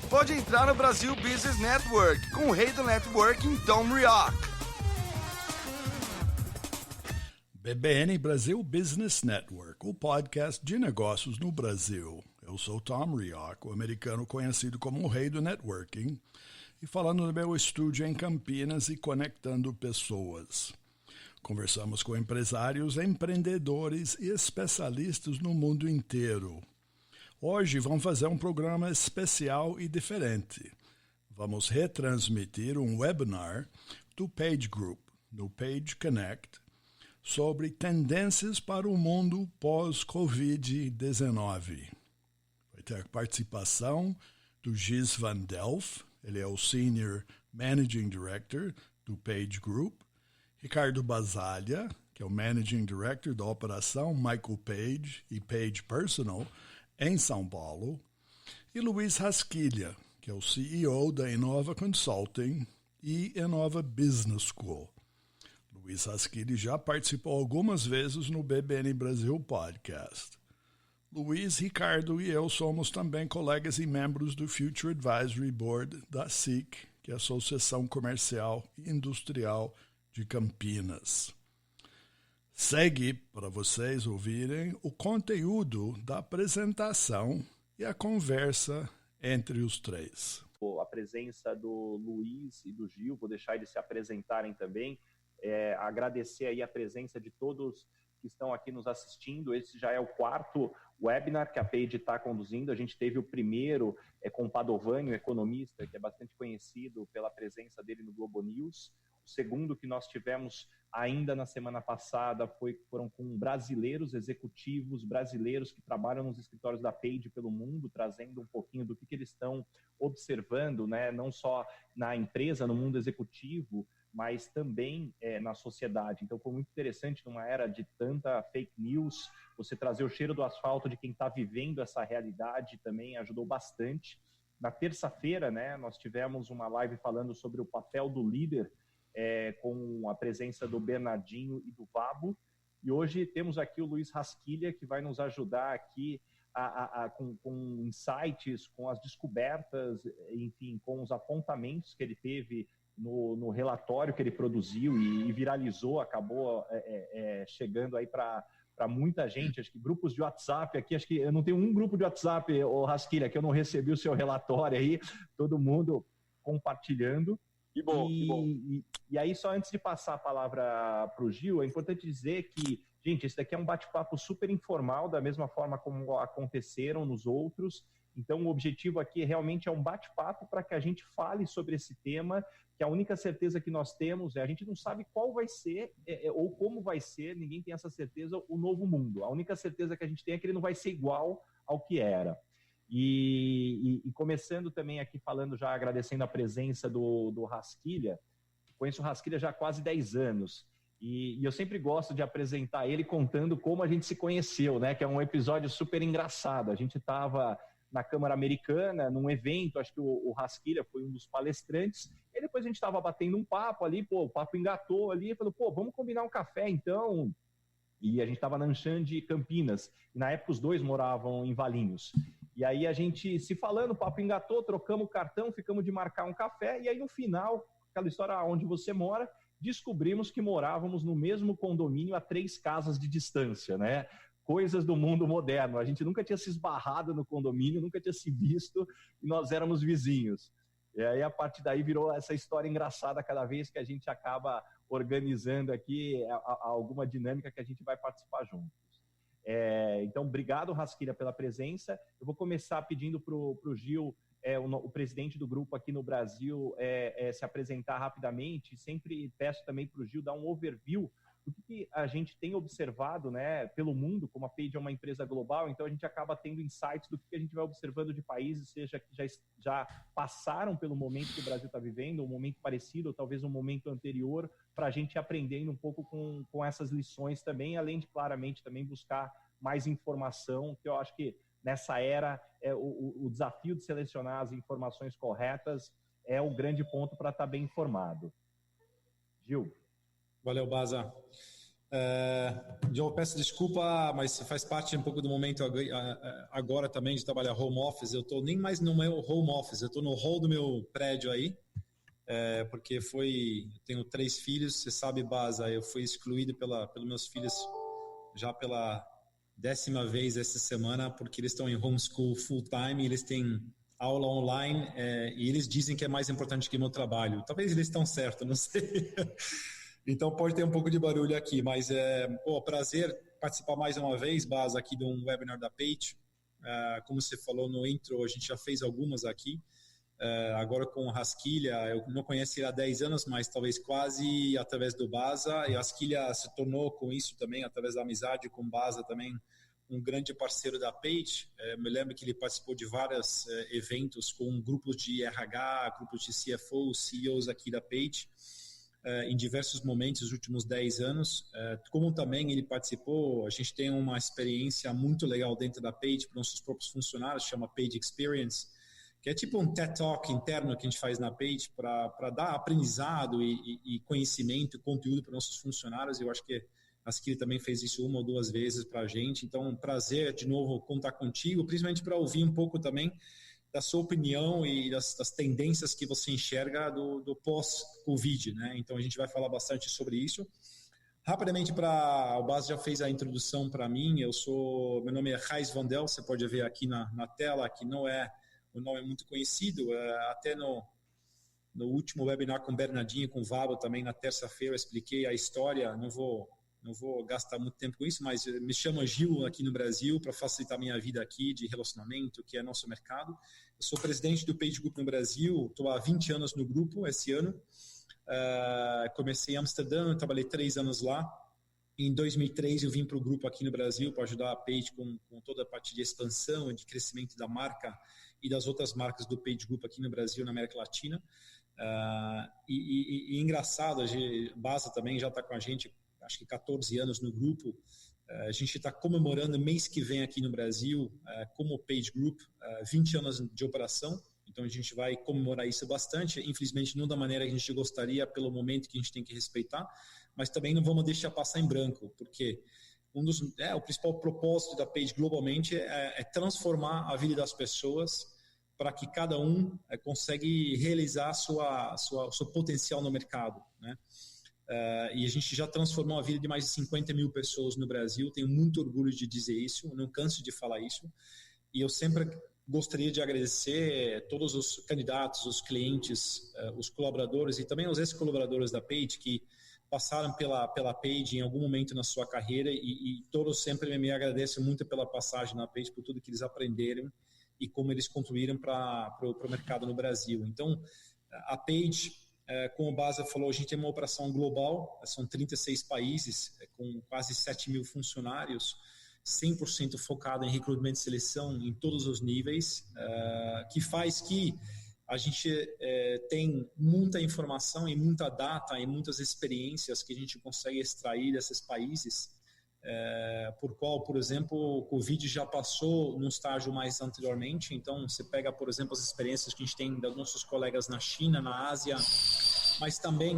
pode entrar no Brasil Business Network com o rei do networking, Tom Rioch. BBN Brasil Business Network, o podcast de negócios no Brasil. Eu sou Tom Rioch, o americano conhecido como o rei do networking, e falando do meu estúdio em Campinas e conectando pessoas. Conversamos com empresários, empreendedores e especialistas no mundo inteiro. Hoje vamos fazer um programa especial e diferente. Vamos retransmitir um webinar do Page Group, no Page Connect, sobre tendências para o mundo pós-Covid-19. Vai ter a participação do Gis Van Delft, ele é o Senior Managing Director do Page Group, Ricardo Basaglia, que é o Managing Director da operação Michael Page e Page Personal em São Paulo, e Luiz Rasquilha, que é o CEO da Inova Consulting e Inova Business School. Luiz Rasquilha já participou algumas vezes no BBN Brasil Podcast. Luiz, Ricardo e eu somos também colegas e membros do Future Advisory Board da SIC, que é a Associação Comercial e Industrial de Campinas. Segue para vocês ouvirem o conteúdo da apresentação e a conversa entre os três. A presença do Luiz e do Gil, vou deixar eles se apresentarem também. Agradecer aí a presença de todos que estão aqui nos assistindo. Esse já é o quarto webinar que a Page está conduzindo. A gente teve o primeiro com o Padovani, o economista, que é bastante conhecido pela presença dele no Globo News. O segundo que nós tivemos ainda na semana passada foram com brasileiros, executivos brasileiros que trabalham nos escritórios da Page pelo mundo, trazendo um pouquinho do que eles estão observando, né? Não só na empresa, no mundo executivo, mas também na sociedade. Então foi muito interessante, numa era de tanta fake news, você trazer o cheiro do asfalto de quem está vivendo essa realidade também ajudou bastante. Na terça-feira, né, nós tivemos uma live falando sobre o papel do líder, com a presença do Bernardinho e do Vabo, e hoje temos aqui o Luiz Rasquilha, que vai nos ajudar aqui com insights, com as descobertas, enfim, com os apontamentos que ele teve no relatório que ele produziu e viralizou, acabou chegando aí para muita gente. Acho que grupos de WhatsApp aqui, acho que eu não tenho um grupo de WhatsApp, ô Rasquilha, que eu não recebi o seu relatório aí, todo mundo compartilhando. Que bom, que bom. E aí, só antes de passar a palavra para o Gil, é importante dizer que, gente, esse daqui é um bate-papo super informal, da mesma forma como aconteceram nos outros. Então, o objetivo aqui realmente é um bate-papo para que a gente fale sobre esse tema, que a única certeza que nós temos a gente não sabe qual vai ser ou como vai ser, ninguém tem essa certeza, o novo mundo. A única certeza que a gente tem é que ele não vai ser igual ao que era. E começando também aqui falando, já agradecendo a presença do Rasquilha. Conheço o Rasquilha já há quase 10 anos. E eu sempre gosto de apresentar ele contando como a gente se conheceu, né? Que é um episódio super engraçado. A gente estava na Câmara Americana, num evento, acho que o Rasquilha foi um dos palestrantes, e depois a gente estava batendo um papo ali, o papo engatou ali, falou, vamos combinar um café então, e a gente estava na Anshan de Campinas, e na época os dois moravam em Valinhos, e aí a gente se falando, o papo engatou, trocamos o cartão, ficamos de marcar um café, e aí no final, aquela história onde você mora, descobrimos que morávamos no mesmo condomínio a 3 casas de distância, né? Coisas do mundo moderno. A gente nunca tinha se esbarrado no condomínio, nunca tinha se visto, e nós éramos vizinhos. E aí, a partir daí, virou essa história engraçada cada vez que a gente acaba organizando aqui alguma dinâmica que a gente vai participar juntos. Então, obrigado, Rasquilha, pela presença. Eu vou começar pedindo para o Gil, o presidente do grupo aqui no Brasil, se apresentar rapidamente. Sempre peço também para o Gil dar um overview do que a gente tem observado, né, pelo mundo, como a Page é uma empresa global, então a gente acaba tendo insights do que a gente vai observando de países, seja que já passaram pelo momento que o Brasil está vivendo, um momento parecido, ou talvez um momento anterior, para a gente ir aprendendo um pouco com essas lições também, além de, claramente, também buscar mais informação, que eu acho que nessa era, o desafio de selecionar as informações corretas é o grande ponto para estar bem informado. Gil. Valeu, Baza. Eu peço desculpa, mas faz parte um pouco do momento agora também de trabalhar home office. Eu estou nem mais no meu home office, eu estou no hall do meu prédio aí, porque eu tenho 3 filhos, você sabe, Baza, eu fui excluído pelos meus filhos já pela 10ª vez essa semana, porque eles estão em homeschool full time, eles têm aula online, e eles dizem que é mais importante que o meu trabalho. Talvez eles estão certos, não sei. Então pode ter um pouco de barulho aqui, mas prazer participar mais uma vez, Baza, aqui de um webinar da Page. Como você falou no intro, a gente já fez algumas aqui. Agora com o Rasquilha, eu não conheço ele há 10 anos, mas talvez quase através do Baza, e a Rasquilha se tornou com isso também, através da amizade com o Baza também, um grande parceiro da Page. Me lembro que ele participou de vários eventos com grupos de RH, grupos de CFO, CEOs aqui da Page, em diversos momentos nos últimos 10 anos. Como também ele participou, a gente tem uma experiência muito legal dentro da Page para nossos próprios funcionários, chama Page Experience, que é tipo um TED Talk interno que a gente faz na Page para dar aprendizado e conhecimento e conteúdo para nossos funcionários. Eu acho que a Skill também fez isso 1 ou 2 vezes para a gente. Então, um prazer de novo contar contigo, principalmente para ouvir um pouco também da sua opinião e das tendências que você enxerga do pós-Covid, né? Então, a gente vai falar bastante sobre isso. Rapidamente, o Bas já fez a introdução para mim. Meu nome é Gijs Van Delft, você pode ver aqui na tela, que não é um nome muito conhecido. Até no último webinar com o Bernardinho e com o Vabo também, na terça-feira, eu expliquei a história. Não vou gastar muito tempo com isso, mas me chamo Gil aqui no Brasil para facilitar a minha vida aqui de relacionamento, que é nosso mercado. Eu sou presidente do Page Group no Brasil, estou há 20 anos no grupo esse ano. Comecei em Amsterdã, trabalhei 3 anos lá. Em 2003 eu vim para o grupo aqui no Brasil para ajudar a Page com toda a parte de expansão e de crescimento da marca e das outras marcas do Page Group aqui no Brasil, na América Latina. E engraçado, a Baza também já está com a gente, acho que 14 anos no grupo. A gente está comemorando mês que vem aqui no Brasil, como Page Group, 20 anos de operação. Então a gente vai comemorar isso bastante, infelizmente não da maneira que a gente gostaria, pelo momento que a gente tem que respeitar, mas também não vamos deixar passar em branco, porque o principal propósito da Page globalmente é transformar a vida das pessoas para que cada um consegue realizar seu potencial no mercado, né? E a gente já transformou a vida de mais de 50 mil pessoas no Brasil. Tenho muito orgulho de dizer isso, não canso de falar isso. E eu sempre gostaria de agradecer todos os candidatos, os clientes, os colaboradores e também os ex-colaboradores da Page que passaram pela Page em algum momento na sua carreira e todos sempre me agradecem muito pela passagem na Page, por tudo que eles aprenderam e como eles contribuíram para o mercado no Brasil. Então, a Page, como o Baza falou, a gente tem uma operação global, são 36 países, com quase 7 mil funcionários, 100% focado em recrutamento e seleção em todos os níveis, que faz que a gente tem muita informação e muita data e muitas experiências que a gente consegue extrair desses países, por qual, por exemplo, o Covid já passou num estágio mais anteriormente. Então, você pega, por exemplo, as experiências que a gente tem dos nossos colegas na China, na Ásia, mas também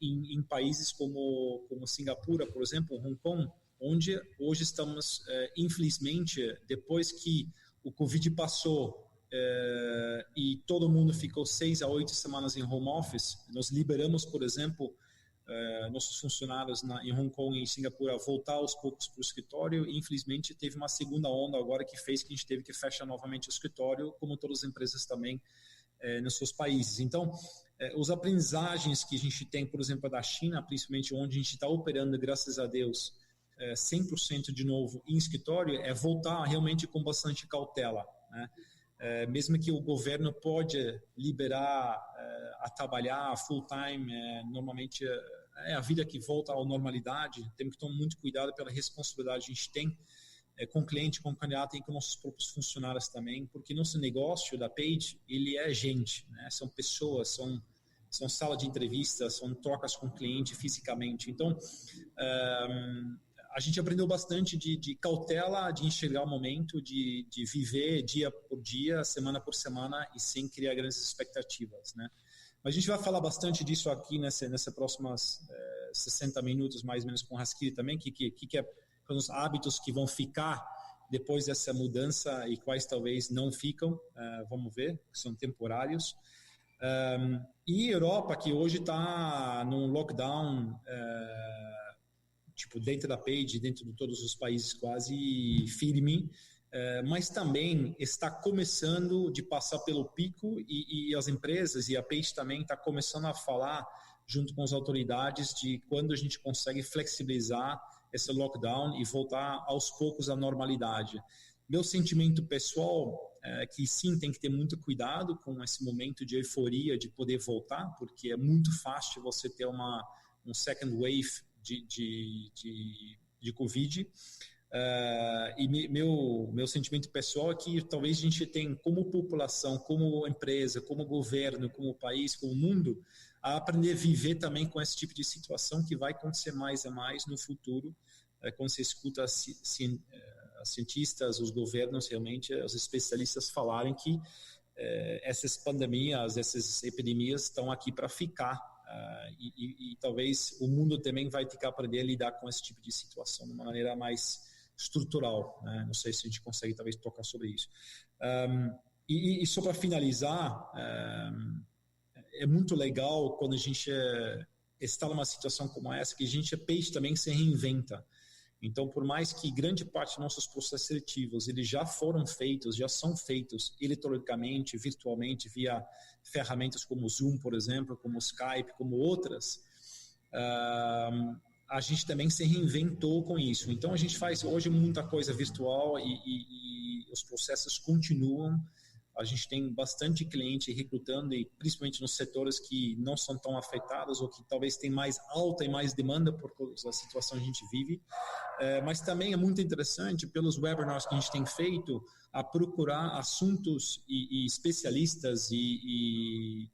em países como Singapura, por exemplo, Hong Kong, onde hoje estamos, infelizmente, depois que o Covid passou e todo mundo ficou 6 a 8 semanas em home office, nós liberamos, por exemplo, nossos funcionários em Hong Kong e em Singapura voltar aos poucos para o escritório. E, infelizmente, teve uma segunda onda agora que fez que a gente teve que fechar novamente o escritório, como todas as empresas também nos seus países. Então, os aprendizagens que a gente tem, por exemplo, da China, principalmente onde a gente está operando, graças a Deus, 100% de novo em escritório, é voltar realmente com bastante cautela, né? Mesmo que o governo pode liberar a trabalhar full time, normalmente é a vida que volta à normalidade. Temos que tomar muito cuidado pela responsabilidade que a gente tem com o cliente, com o candidato e com nossos próprios funcionários também, porque nosso negócio da Page, ele é gente, né? São pessoas, são sala de entrevistas, são trocas com o cliente fisicamente. Então, a gente aprendeu bastante de cautela, de enxergar o momento, de viver dia por dia, semana por semana e sem criar grandes expectativas, né? Mas a gente vai falar bastante disso aqui nessas próximas 60 minutos mais ou menos com o Haskili também, que são os hábitos que vão ficar depois dessa mudança e quais talvez não ficam, vamos ver, que são temporários. E Europa, que hoje está num lockdown, tipo dentro da Page, dentro de todos os países quase firme, mas também está começando de passar pelo pico e as empresas e a Page também está começando a falar junto com as autoridades de quando a gente consegue flexibilizar esse lockdown e voltar aos poucos à normalidade. Meu sentimento pessoal é que sim, tem que ter muito cuidado com esse momento de euforia de poder voltar, porque é muito fácil você ter um second wave de Covid. E meu sentimento pessoal é que talvez a gente tenha, como população, como empresa, como governo, como país, como mundo, a aprender a viver também com esse tipo de situação que vai acontecer mais e mais no futuro, quando você escuta os cientistas, os governos, realmente, os especialistas falarem que essas pandemias, essas epidemias estão aqui para ficar. E talvez o mundo também vai ter que aprender a lidar com esse tipo de situação de uma maneira mais estrutural, né? Não sei se a gente consegue talvez tocar sobre isso. E só para finalizar, é muito legal quando a gente está numa situação como essa, que a gente, a Page também se reinventa. Então, por mais que grande parte dos nossos processos seletivos eles já foram feitos, já são feitos eletronicamente, virtualmente, via ferramentas como Zoom, por exemplo, como Skype, como outras, a gente também se reinventou com isso. Então, a gente faz hoje muita coisa virtual e os processos continuam. A gente tem bastante cliente recrutando, e principalmente nos setores que não são tão afetados ou que talvez tem mais alta e mais demanda por causa da situação que a gente vive. Mas também é muito interessante, pelos webinars que a gente tem feito, a procurar assuntos e especialistas e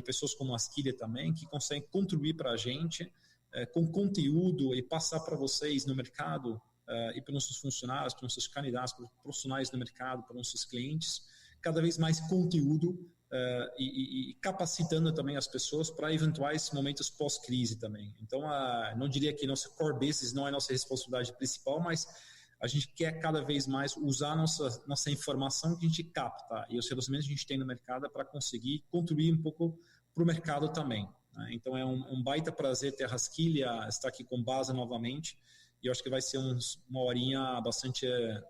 pessoas como a Haskili também, que conseguem contribuir para a gente com conteúdo e passar para vocês no mercado e para nossos funcionários, para nossos candidatos, para os profissionais do mercado, para nossos clientes, cada vez mais conteúdo e capacitando também as pessoas para eventuais momentos pós-crise também. Então, não diria que nossa core business não é nossa responsabilidade principal, mas a gente quer cada vez mais usar nossa informação que a gente capta e os relacionamentos que a gente tem no mercado para conseguir contribuir um pouco para o mercado também, né? Então, é um baita prazer ter a Haskili estar aqui com Basa novamente. E eu acho que vai ser uma horinha bastante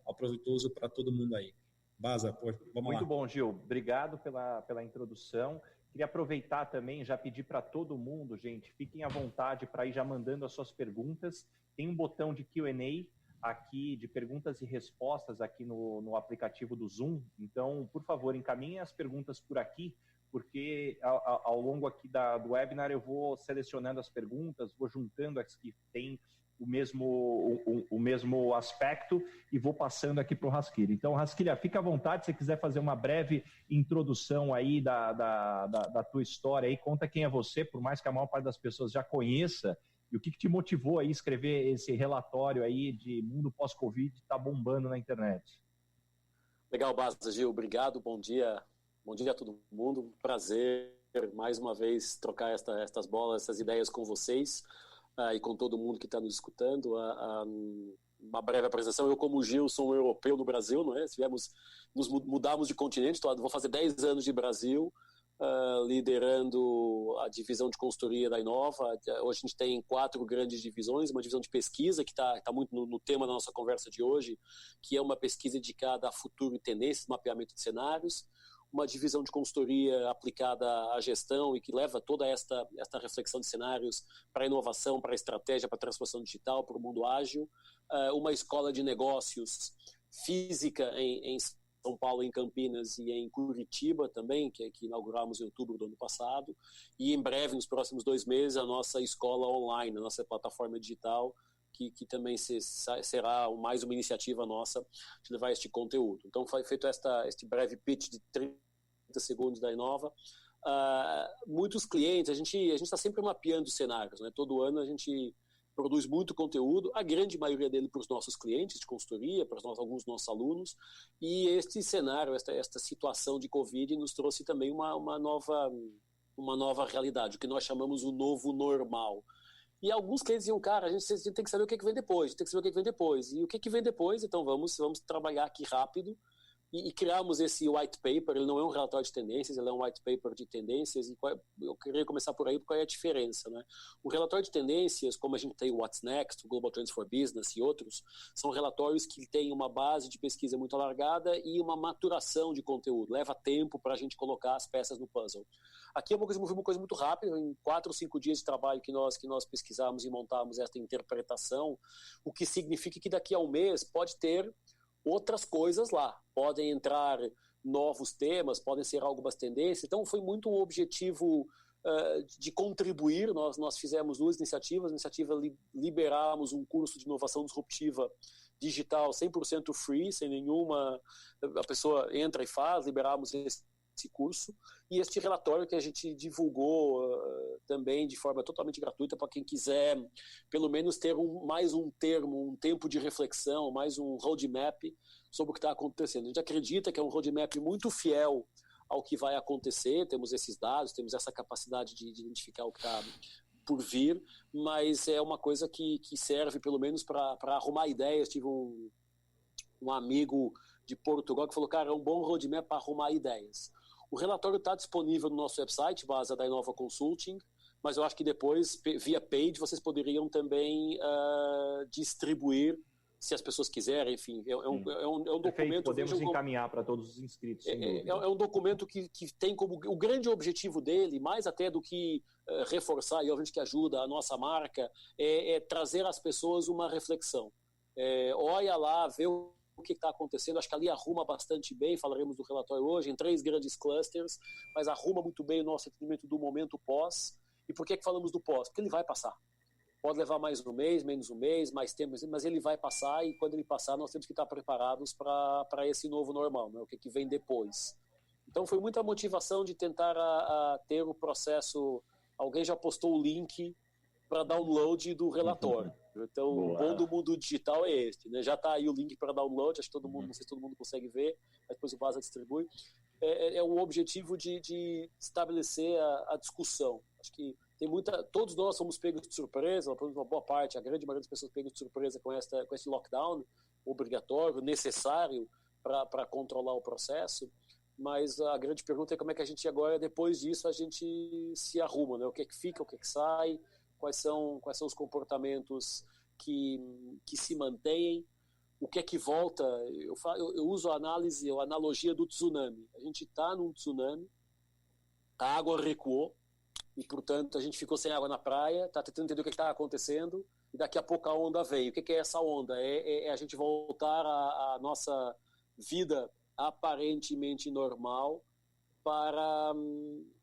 aproveitoso para todo mundo aí. Basa, vamos lá. Muito bom, Gil. Obrigado pela introdução. Queria aproveitar também, já pedir para todo mundo, gente, fiquem à vontade para ir já mandando as suas perguntas. Tem um botão de Q&A aqui, de perguntas e respostas aqui no aplicativo do Zoom. Então, por favor, encaminhem as perguntas por aqui, porque ao longo aqui do webinar eu vou selecionando as perguntas, vou juntando as que têm o mesmo aspecto e vou passando aqui para o Haskili. Então, Haskili, fica à vontade, se você quiser fazer uma breve introdução aí da tua história aí, conta quem é você, por mais que a maior parte das pessoas já conheça, e o que te motivou a escrever esse relatório aí de mundo pós-Covid que está bombando na internet. Legal, Basa, Gil, obrigado, bom dia a todo mundo, prazer mais uma vez trocar estas bolas, essas ideias com vocês. E com todo mundo que está nos escutando, uma breve apresentação. Eu, como Gil, sou um europeu no Brasil, não é? Mudamos de continente, vou fazer 10 anos de Brasil, liderando a divisão de consultoria da Inova. Hoje a gente tem 4 grandes divisões, uma divisão de pesquisa, que está muito no tema da nossa conversa de hoje, que é uma pesquisa dedicada a futuro e tendências, mapeamento de cenários, uma divisão de consultoria aplicada à gestão e que leva toda esta reflexão de cenários para a inovação, para a estratégia, para a transformação digital, para o mundo ágil, uma escola de negócios física em São Paulo, em Campinas e em Curitiba também, que inauguramos em outubro do ano passado, e em breve, nos próximos 2 meses, a nossa escola online, a nossa plataforma digital, que também será mais uma iniciativa nossa de levar este conteúdo. Então, foi feito este breve pitch de 30 segundos da Inova. Muitos clientes, a gente está sempre mapeando cenários, né? Todo ano a gente produz muito conteúdo, a grande maioria dele para os nossos clientes de consultoria, para alguns dos nossos alunos, e este cenário, esta situação de Covid nos trouxe também uma nova realidade, o que nós chamamos o novo normal. E alguns clientes diziam, cara, a gente tem que saber o que vem depois, E o que vem depois, então vamos trabalhar aqui rápido. E criamos esse white paper. Ele não é um relatório de tendências, ele é um white paper de tendências. E eu queria começar por aí, qual é a diferença, né? O relatório de tendências, como a gente tem o What's Next, o Global Trends for Business e outros, são relatórios que têm uma base de pesquisa muito alargada e uma maturação de conteúdo. Leva tempo para a gente colocar as peças no puzzle. Aqui foi uma coisa muito rápida, em 4 ou 5 dias de trabalho que nós pesquisamos e montamos essa interpretação, o que significa que daqui a um mês pode ter outras coisas lá. Podem entrar novos temas, podem ser algumas tendências. Então, foi muito um objetivo de contribuir. Nós fizemos 2 iniciativas. A iniciativa liberamos um curso de inovação disruptiva digital 100% free, sem nenhuma... A pessoa entra e faz, liberamos esse curso. E este relatório que a gente divulgou também de forma totalmente gratuita para quem quiser, pelo menos ter mais um tempo de reflexão, mais um roadmap sobre o que está acontecendo. A gente acredita que é um roadmap muito fiel ao que vai acontecer, temos esses dados, temos essa capacidade de identificar o que está por vir, mas é uma coisa que serve pelo menos para arrumar ideias. Tive um amigo de Portugal que falou, cara, é um bom roadmap para arrumar ideias. O relatório está disponível no nosso website, base da Inova Consulting, mas eu acho que depois, via page, vocês poderiam também distribuir, se as pessoas quiserem, enfim. É um documento... Podemos encaminhar para todos os inscritos. É um documento que tem como... O grande objetivo dele, mais até do que reforçar, e obviamente que ajuda a nossa marca, é trazer às pessoas uma reflexão. Olha lá, vê o que está acontecendo. Acho que ali arruma bastante bem, falaremos do relatório hoje, em 3 grandes clusters, mas arruma muito bem o nosso entendimento do momento pós. E por que falamos do pós? Porque ele vai passar. Pode levar mais um mês, menos um mês, mais tempo, mas ele vai passar, e quando ele passar nós temos que estar preparados para esse novo normal, né? O que vem depois. Então foi muita motivação de tentar ter o processo. Alguém já postou o link para download do relatório. Então, o bom do mundo digital é este, né? Já está aí o link para download, acho que todo mundo, não sei se todo mundo consegue ver, mas depois o Baza distribui. É um objetivo de estabelecer a discussão. Acho que tem todos nós somos pegos de surpresa, pelo menos uma boa parte, a grande maioria das pessoas pegam de surpresa com esse lockdown obrigatório, necessário para controlar o processo. Mas a grande pergunta é como é que a gente agora, depois disso, a gente se arruma, né? O que é que fica, o que é que sai, quais são os comportamentos que se mantêm, o que é que volta. Eu uso a analogia do tsunami. A gente está num tsunami, a água recuou, e, portanto, a gente ficou sem água na praia, está tentando entender o que está acontecendo, e daqui a pouco a onda veio. O que é essa onda? É a gente voltar à nossa vida aparentemente normal para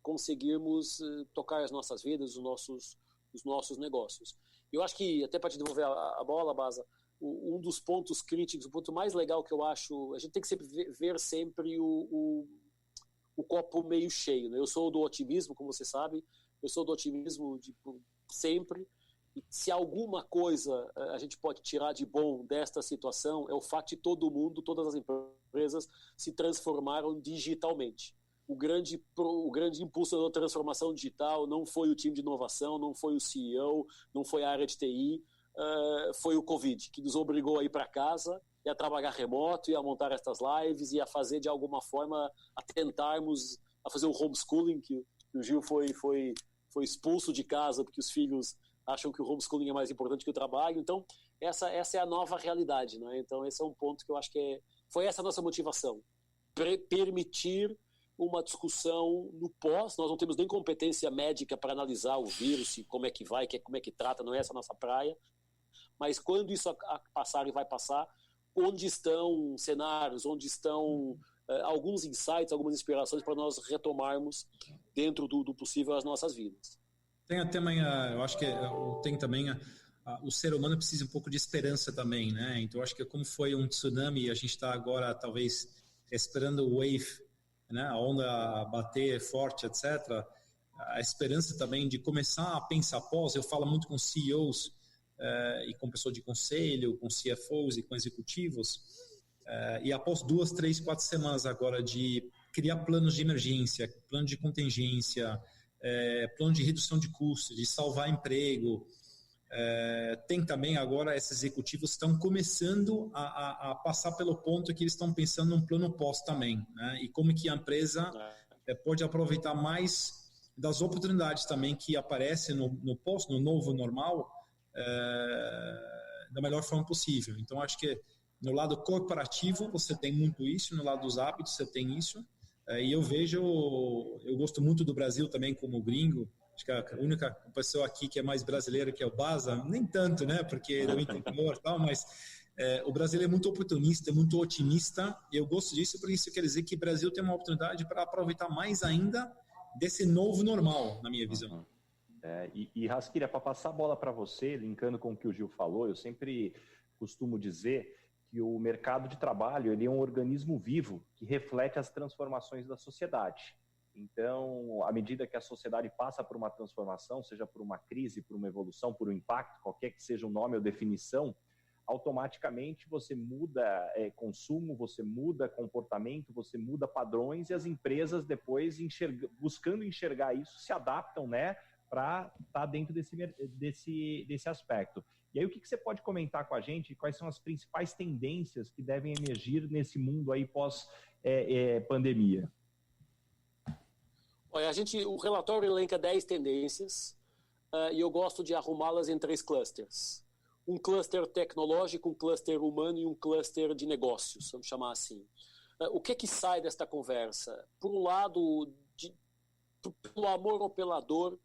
conseguirmos tocar as nossas vidas, os nossos negócios. Eu acho que, até para te devolver a bola, Baza, um dos pontos críticos, o ponto mais legal que eu acho, a gente tem que sempre ver sempre o copo meio cheio, né? Eu sou do otimismo, como você sabe, eu sou do otimismo sempre, e se alguma coisa a gente pode tirar de bom desta situação é o fato de todo mundo, todas as empresas se transformaram digitalmente. O grande impulso da transformação digital não foi o time de inovação, não foi o CEO, não foi a área de TI, foi o Covid, que nos obrigou a ir para casa e a trabalhar remoto, e a montar estas lives, e a fazer de alguma forma, a tentarmos a fazer o homeschooling, que o Gil foi expulso de casa porque os filhos acham que o homeschooling é mais importante que o trabalho. Então, essa é a nova realidade, né? Então, esse é um ponto que eu acho que foi essa a nossa motivação. Permitir uma discussão no pós. Nós não temos nem competência médica para analisar o vírus, como é que vai, como é que trata, não é essa a nossa praia. Mas quando isso passar, e vai passar, onde estão cenários, onde estão alguns insights, algumas inspirações para nós retomarmos dentro do possível as nossas vidas. Tem também, eu acho que tem também o ser humano precisa um pouco de esperança também, né? Então, acho que como foi um tsunami, a gente está agora talvez esperando o wave, né? A onda bater forte, etc. A esperança também de começar a pensar pós. Eu falo muito com CEOs e com pessoas de conselho, com CFOs e com executivos, e após 2, 3, 4 semanas agora de criar planos de emergência, plano de contingência, plano de redução de custos, de salvar emprego, Tem também agora, esses executivos estão começando a passar pelo ponto que eles estão pensando num plano pós também, né? E como que a empresa pode aproveitar mais das oportunidades também que aparecem no pós, no novo normal, da melhor forma possível. Então, acho que no lado corporativo você tem muito isso, no lado dos hábitos você tem isso, e eu gosto muito do Brasil também como gringo. Acho que a única pessoa aqui que é mais brasileira que é o Baza, nem tanto, né, porque ele é do interior e tal, mas o brasileiro é muito oportunista, é muito otimista, e eu gosto disso, porque isso quer dizer que o Brasil tem uma oportunidade para aproveitar mais ainda desse novo normal, na minha visão. E Rasquilha, para passar a bola para você, linkando com o que o Gil falou, eu sempre costumo dizer que o mercado de trabalho ele é um organismo vivo que reflete as transformações da sociedade. Então, à medida que a sociedade passa por uma transformação, seja por uma crise, por uma evolução, por um impacto, qualquer que seja o nome ou definição, automaticamente você muda consumo, você muda comportamento, você muda padrões, e as empresas depois, buscando enxergar isso, se adaptam, né, para estar dentro desse aspecto. E aí, o que você pode comentar com a gente? Quais são as principais tendências que devem emergir nesse mundo aí pós-pandemia? Olha, o relatório elenca 10 tendências e eu gosto de arrumá-las em 3 clusters. Um cluster tecnológico, um cluster humano e um cluster de negócios, vamos chamar assim. O que sai desta conversa? Por um lado, pelo amor ou pela dor,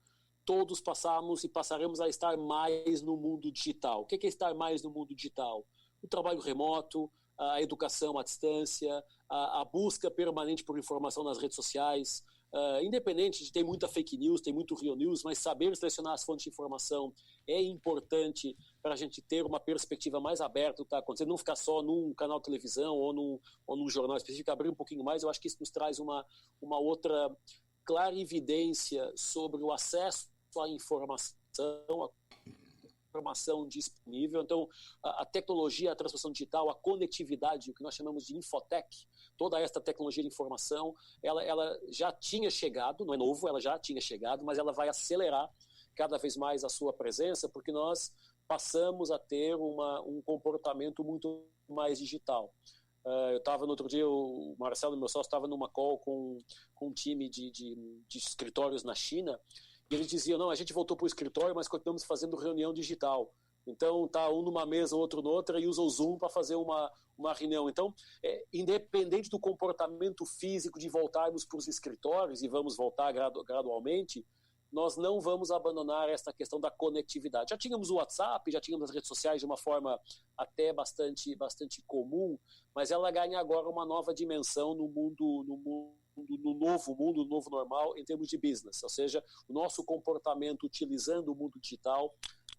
todos passamos e passaremos a estar mais no mundo digital. O que é estar mais no mundo digital? O trabalho remoto, a educação à distância, a busca permanente por informação nas redes sociais. Independente de ter muita fake news, tem muito real news, mas saber selecionar as fontes de informação é importante para a gente ter uma perspectiva mais aberta do que está acontecendo, não ficar só num canal de televisão ou num jornal específico, abrir um pouquinho mais. Eu acho que isso nos traz uma outra clarividência sobre o acesso à informação disponível. Então, a tecnologia, a transformação digital, a conectividade, o que nós chamamos de infotech, toda esta tecnologia de informação, ela já tinha chegado, não é novo, ela já tinha chegado, mas ela vai acelerar cada vez mais a sua presença, porque nós passamos a ter um comportamento muito mais digital. Eu estava no outro dia, o Marcelo, meu sócio, estava numa call com um time de escritórios na China, e eles diziam, não, a gente voltou para o escritório, mas continuamos fazendo reunião digital. Então, tá um numa mesa, outro noutra, e usa o Zoom para fazer uma reunião. Então, independente do comportamento físico de voltarmos para os escritórios, e vamos voltar gradualmente, nós não vamos abandonar esta questão da conectividade. Já tínhamos o WhatsApp, já tínhamos as redes sociais de uma forma até bastante comum, mas ela ganha agora uma nova dimensão no novo mundo, no novo normal, em termos de business. Ou seja, o nosso comportamento utilizando o mundo digital,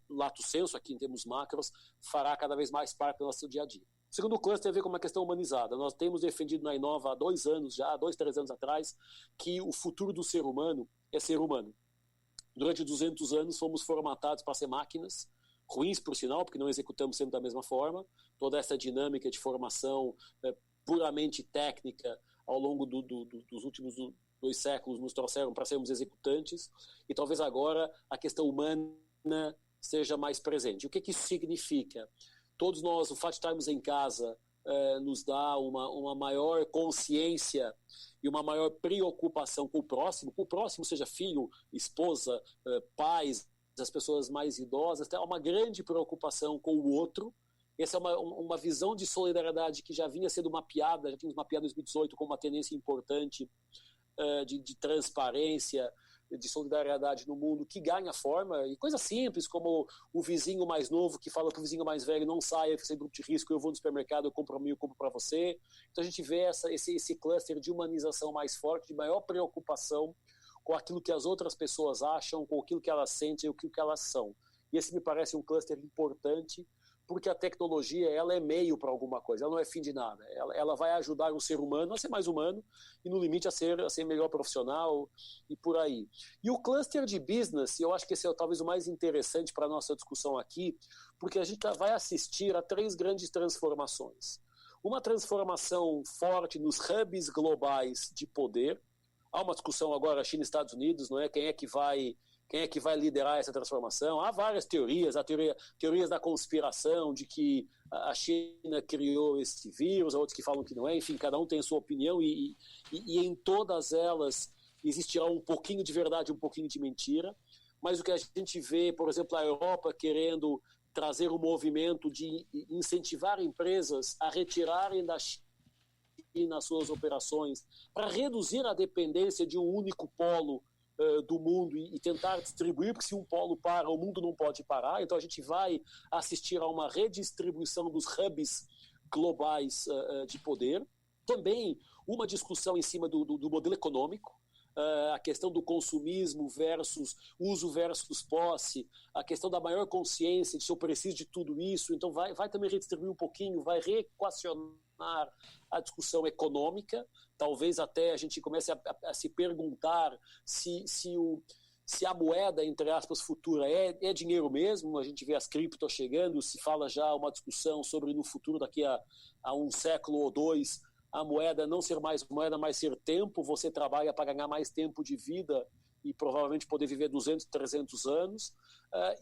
lato sensu, aqui em termos macros, fará cada vez mais parte do nosso dia a dia. O segundo cluster tem a ver com uma questão humanizada. Nós temos defendido na Inova há 2 anos, já há 2-3 anos atrás, que o futuro do ser humano é ser humano. Durante 200 anos fomos formatados para ser máquinas, ruins por sinal, porque não executamos sempre da mesma forma. Toda essa dinâmica de formação puramente técnica ao longo dos últimos 2 séculos nos trouxeram para sermos executantes, e talvez agora a questão humana seja mais presente. O que isso significa? Todos nós, o fato de estarmos em casa nos dá uma maior consciência e uma maior preocupação com o próximo, seja filho, esposa, pais, as pessoas mais idosas, tem uma grande preocupação com o outro. Essa é uma visão de solidariedade que já vinha sendo mapeada, já tínhamos mapeado em 2018 como uma tendência importante de transparência, de solidariedade no mundo, que ganha forma, e coisas simples como o vizinho mais novo que fala que o vizinho mais velho não saia, sem grupo de risco, eu vou no supermercado, eu compro o meu, eu compro para você. Então a gente vê esse cluster de humanização mais forte, de maior preocupação com aquilo que as outras pessoas acham, com aquilo que elas sentem, com o que elas são. E esse me parece um cluster importante, porque a tecnologia ela é meio para alguma coisa, ela não é fim de nada. Ela vai ajudar o ser humano a ser mais humano e, no limite, a ser melhor profissional e por aí. E o cluster de business, eu acho que esse é talvez o mais interessante para a nossa discussão aqui, porque a gente vai assistir a 3 grandes transformações. Uma transformação forte nos hubs globais de poder. Há uma discussão agora China e Estados Unidos, não é? Quem é que vai Quem é que vai liderar essa transformação? Há várias teorias, teorias da conspiração, de que a China criou esse vírus, outros que falam que não é, enfim, cada um tem a sua opinião e em todas elas existirá um pouquinho de verdade, um pouquinho de mentira, mas o que a gente vê, por exemplo, a Europa querendo trazer um movimento de incentivar empresas a retirarem da China suas operações para reduzir a dependência de um único polo do mundo e tentar distribuir, porque se um polo para, o mundo não pode parar. Então a gente vai assistir a uma redistribuição dos hubs globais de poder. Também uma discussão em cima do modelo econômico, a questão do consumismo versus uso versus posse, a questão da maior consciência de se eu preciso de tudo isso. Então vai também redistribuir um pouquinho, vai reequacionar a discussão econômica. Talvez até a gente comece a se perguntar se a moeda, entre aspas, futura é dinheiro mesmo. A gente vê as criptos chegando, se fala já uma discussão sobre no futuro, daqui a um século ou dois, a moeda não ser mais moeda, mas ser tempo. Você trabalha para ganhar mais tempo de vida e provavelmente poder viver 200, 300 anos.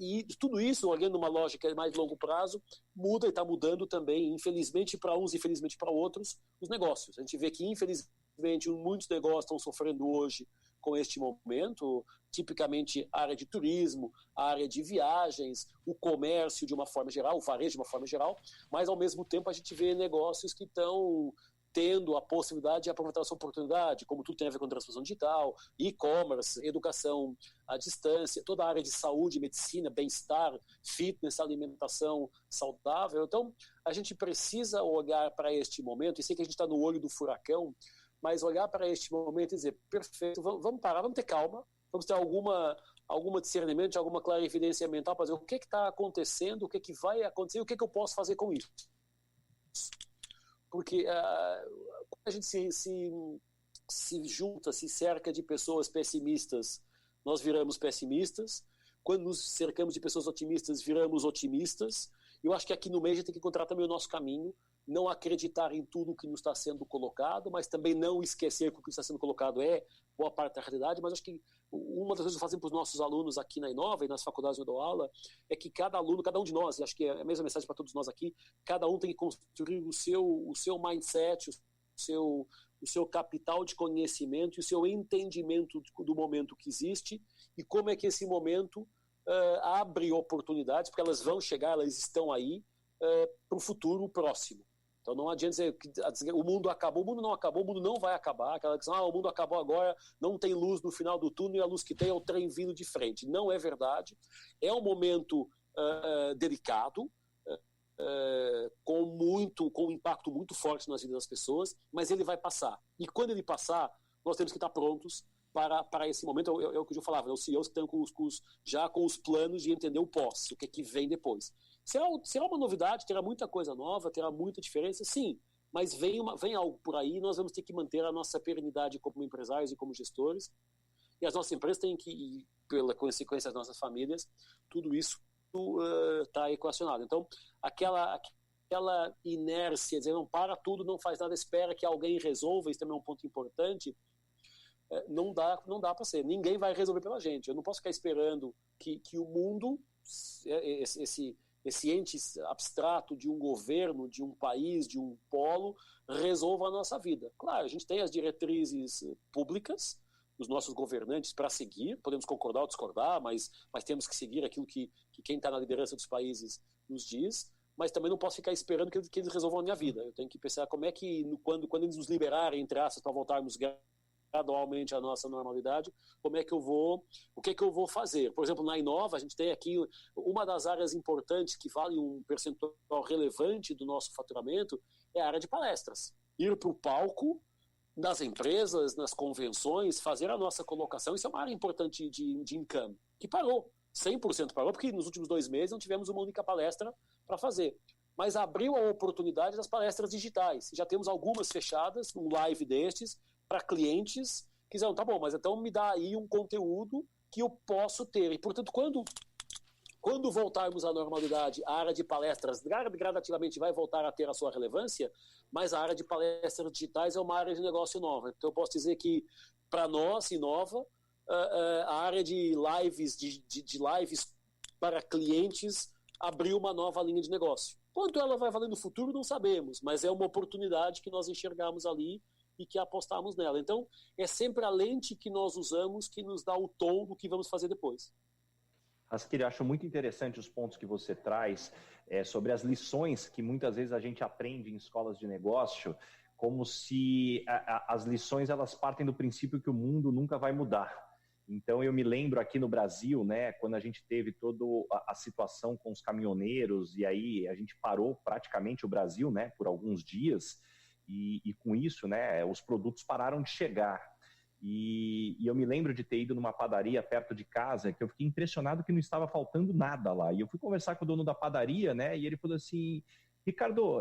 E tudo isso, olhando uma lógica mais de longo prazo, muda e está mudando também, infelizmente para uns, infelizmente para outros, os negócios. A gente vê que, infelizmente, muitos negócios estão sofrendo hoje com este momento, tipicamente a área de turismo, a área de viagens, o comércio de uma forma geral, o varejo de uma forma geral, mas ao mesmo tempo a gente vê negócios que estão tendo a possibilidade de aproveitar essa oportunidade, como tudo tem a ver com transformação digital, e-commerce, educação à distância, toda a área de saúde, medicina, bem-estar, fitness, alimentação saudável. Então, a gente precisa olhar para este momento, e sei que a gente está no olho do furacão, mas olhar para este momento e dizer, perfeito, vamos parar, vamos ter calma, vamos ter alguma discernimento, alguma clarividência mental para dizer o que está acontecendo, o que vai acontecer, o que eu posso fazer com isso. Porque quando a gente se junta, se cerca de pessoas pessimistas, nós viramos pessimistas. Quando nos cercamos de pessoas otimistas, viramos otimistas. Eu acho que aqui no meio a gente tem que encontrar também o nosso caminho, não acreditar em tudo que nos está sendo colocado, mas também não esquecer que o que está sendo colocado é boa parte da realidade. Mas acho que uma das coisas que fazemos para os nossos alunos aqui na Inova e nas faculdades onde eu dou aula é que cada aluno, cada um de nós, e acho que é a mesma mensagem para todos nós aqui, cada um tem que construir o seu mindset, o seu capital de conhecimento e o seu entendimento do momento que existe e como é que esse momento abre oportunidades, porque elas vão chegar, elas estão aí para o futuro próximo. Então não adianta dizer que o mundo acabou, o mundo não acabou, o mundo não vai acabar. Aquela questão, o mundo acabou agora, não tem luz no final do túnel e a luz que tem é o trem vindo de frente. Não é verdade. É um momento delicado, com um impacto muito forte nas vidas das pessoas, mas ele vai passar. E quando ele passar, nós temos que estar prontos para esse momento. É o que eu falava, os CEOs que estão já com os planos de entender o pós, o que vem depois. Será uma novidade, terá muita coisa nova, terá muita diferença, sim, mas vem algo por aí e nós vamos ter que manter a nossa perenidade como empresários e como gestores, e as nossas empresas têm que, e pela consequência as nossas famílias, tudo isso está equacionado. Então, aquela inércia, dizer, não para tudo, não faz nada, espera que alguém resolva, isso também é um ponto importante, não dá para ser, ninguém vai resolver pela gente. Eu não posso ficar esperando que o mundo, esse ente abstrato de um governo, de um país, de um polo, resolva a nossa vida. Claro, a gente tem as diretrizes públicas dos nossos governantes para seguir, podemos concordar ou discordar, mas temos que seguir aquilo que quem está na liderança dos países nos diz, mas também não posso ficar esperando que eles resolvam a minha vida. Eu tenho que pensar como é que, quando eles nos liberarem, entre aspas, para voltarmos gradualmente à nossa normalidade, o que é que eu vou fazer? Por exemplo, na Inova, a gente tem aqui uma das áreas importantes que vale um percentual relevante do nosso faturamento, é a área de palestras. Ir para o palco, nas empresas, nas convenções, fazer a nossa colocação, isso é uma área importante de income, que parou, 100% parou, porque nos últimos 2 meses não tivemos uma única palestra para fazer. Mas abriu a oportunidade das palestras digitais. Já temos algumas fechadas, um live destes, para clientes que dizem, tá bom, mas então me dá aí um conteúdo que eu posso ter. E, portanto, quando voltarmos à normalidade, a área de palestras gradativamente vai voltar a ter a sua relevância, mas a área de palestras digitais é uma área de negócio nova. Então, eu posso dizer que, para nós, Inova, a área de lives, de lives para clientes abriu uma nova linha de negócio. Quanto ela vai valer no futuro, não sabemos, mas é uma oportunidade que nós enxergamos ali e que apostamos nela. Então, é sempre a lente que nós usamos que nos dá o tom do que vamos fazer depois. Raskiri, acho muito interessante os pontos que você traz sobre as lições que muitas vezes a gente aprende em escolas de negócio, como se as lições elas partem do princípio que o mundo nunca vai mudar. Então, eu me lembro aqui no Brasil, né, quando a gente teve toda a situação com os caminhoneiros, e aí a gente parou praticamente o Brasil, né, por alguns dias, e com isso, né, os produtos pararam de chegar. E eu me lembro de ter ido numa padaria perto de casa, que eu fiquei impressionado que não estava faltando nada lá. E eu fui conversar com o dono da padaria, né, e ele falou assim: Ricardo,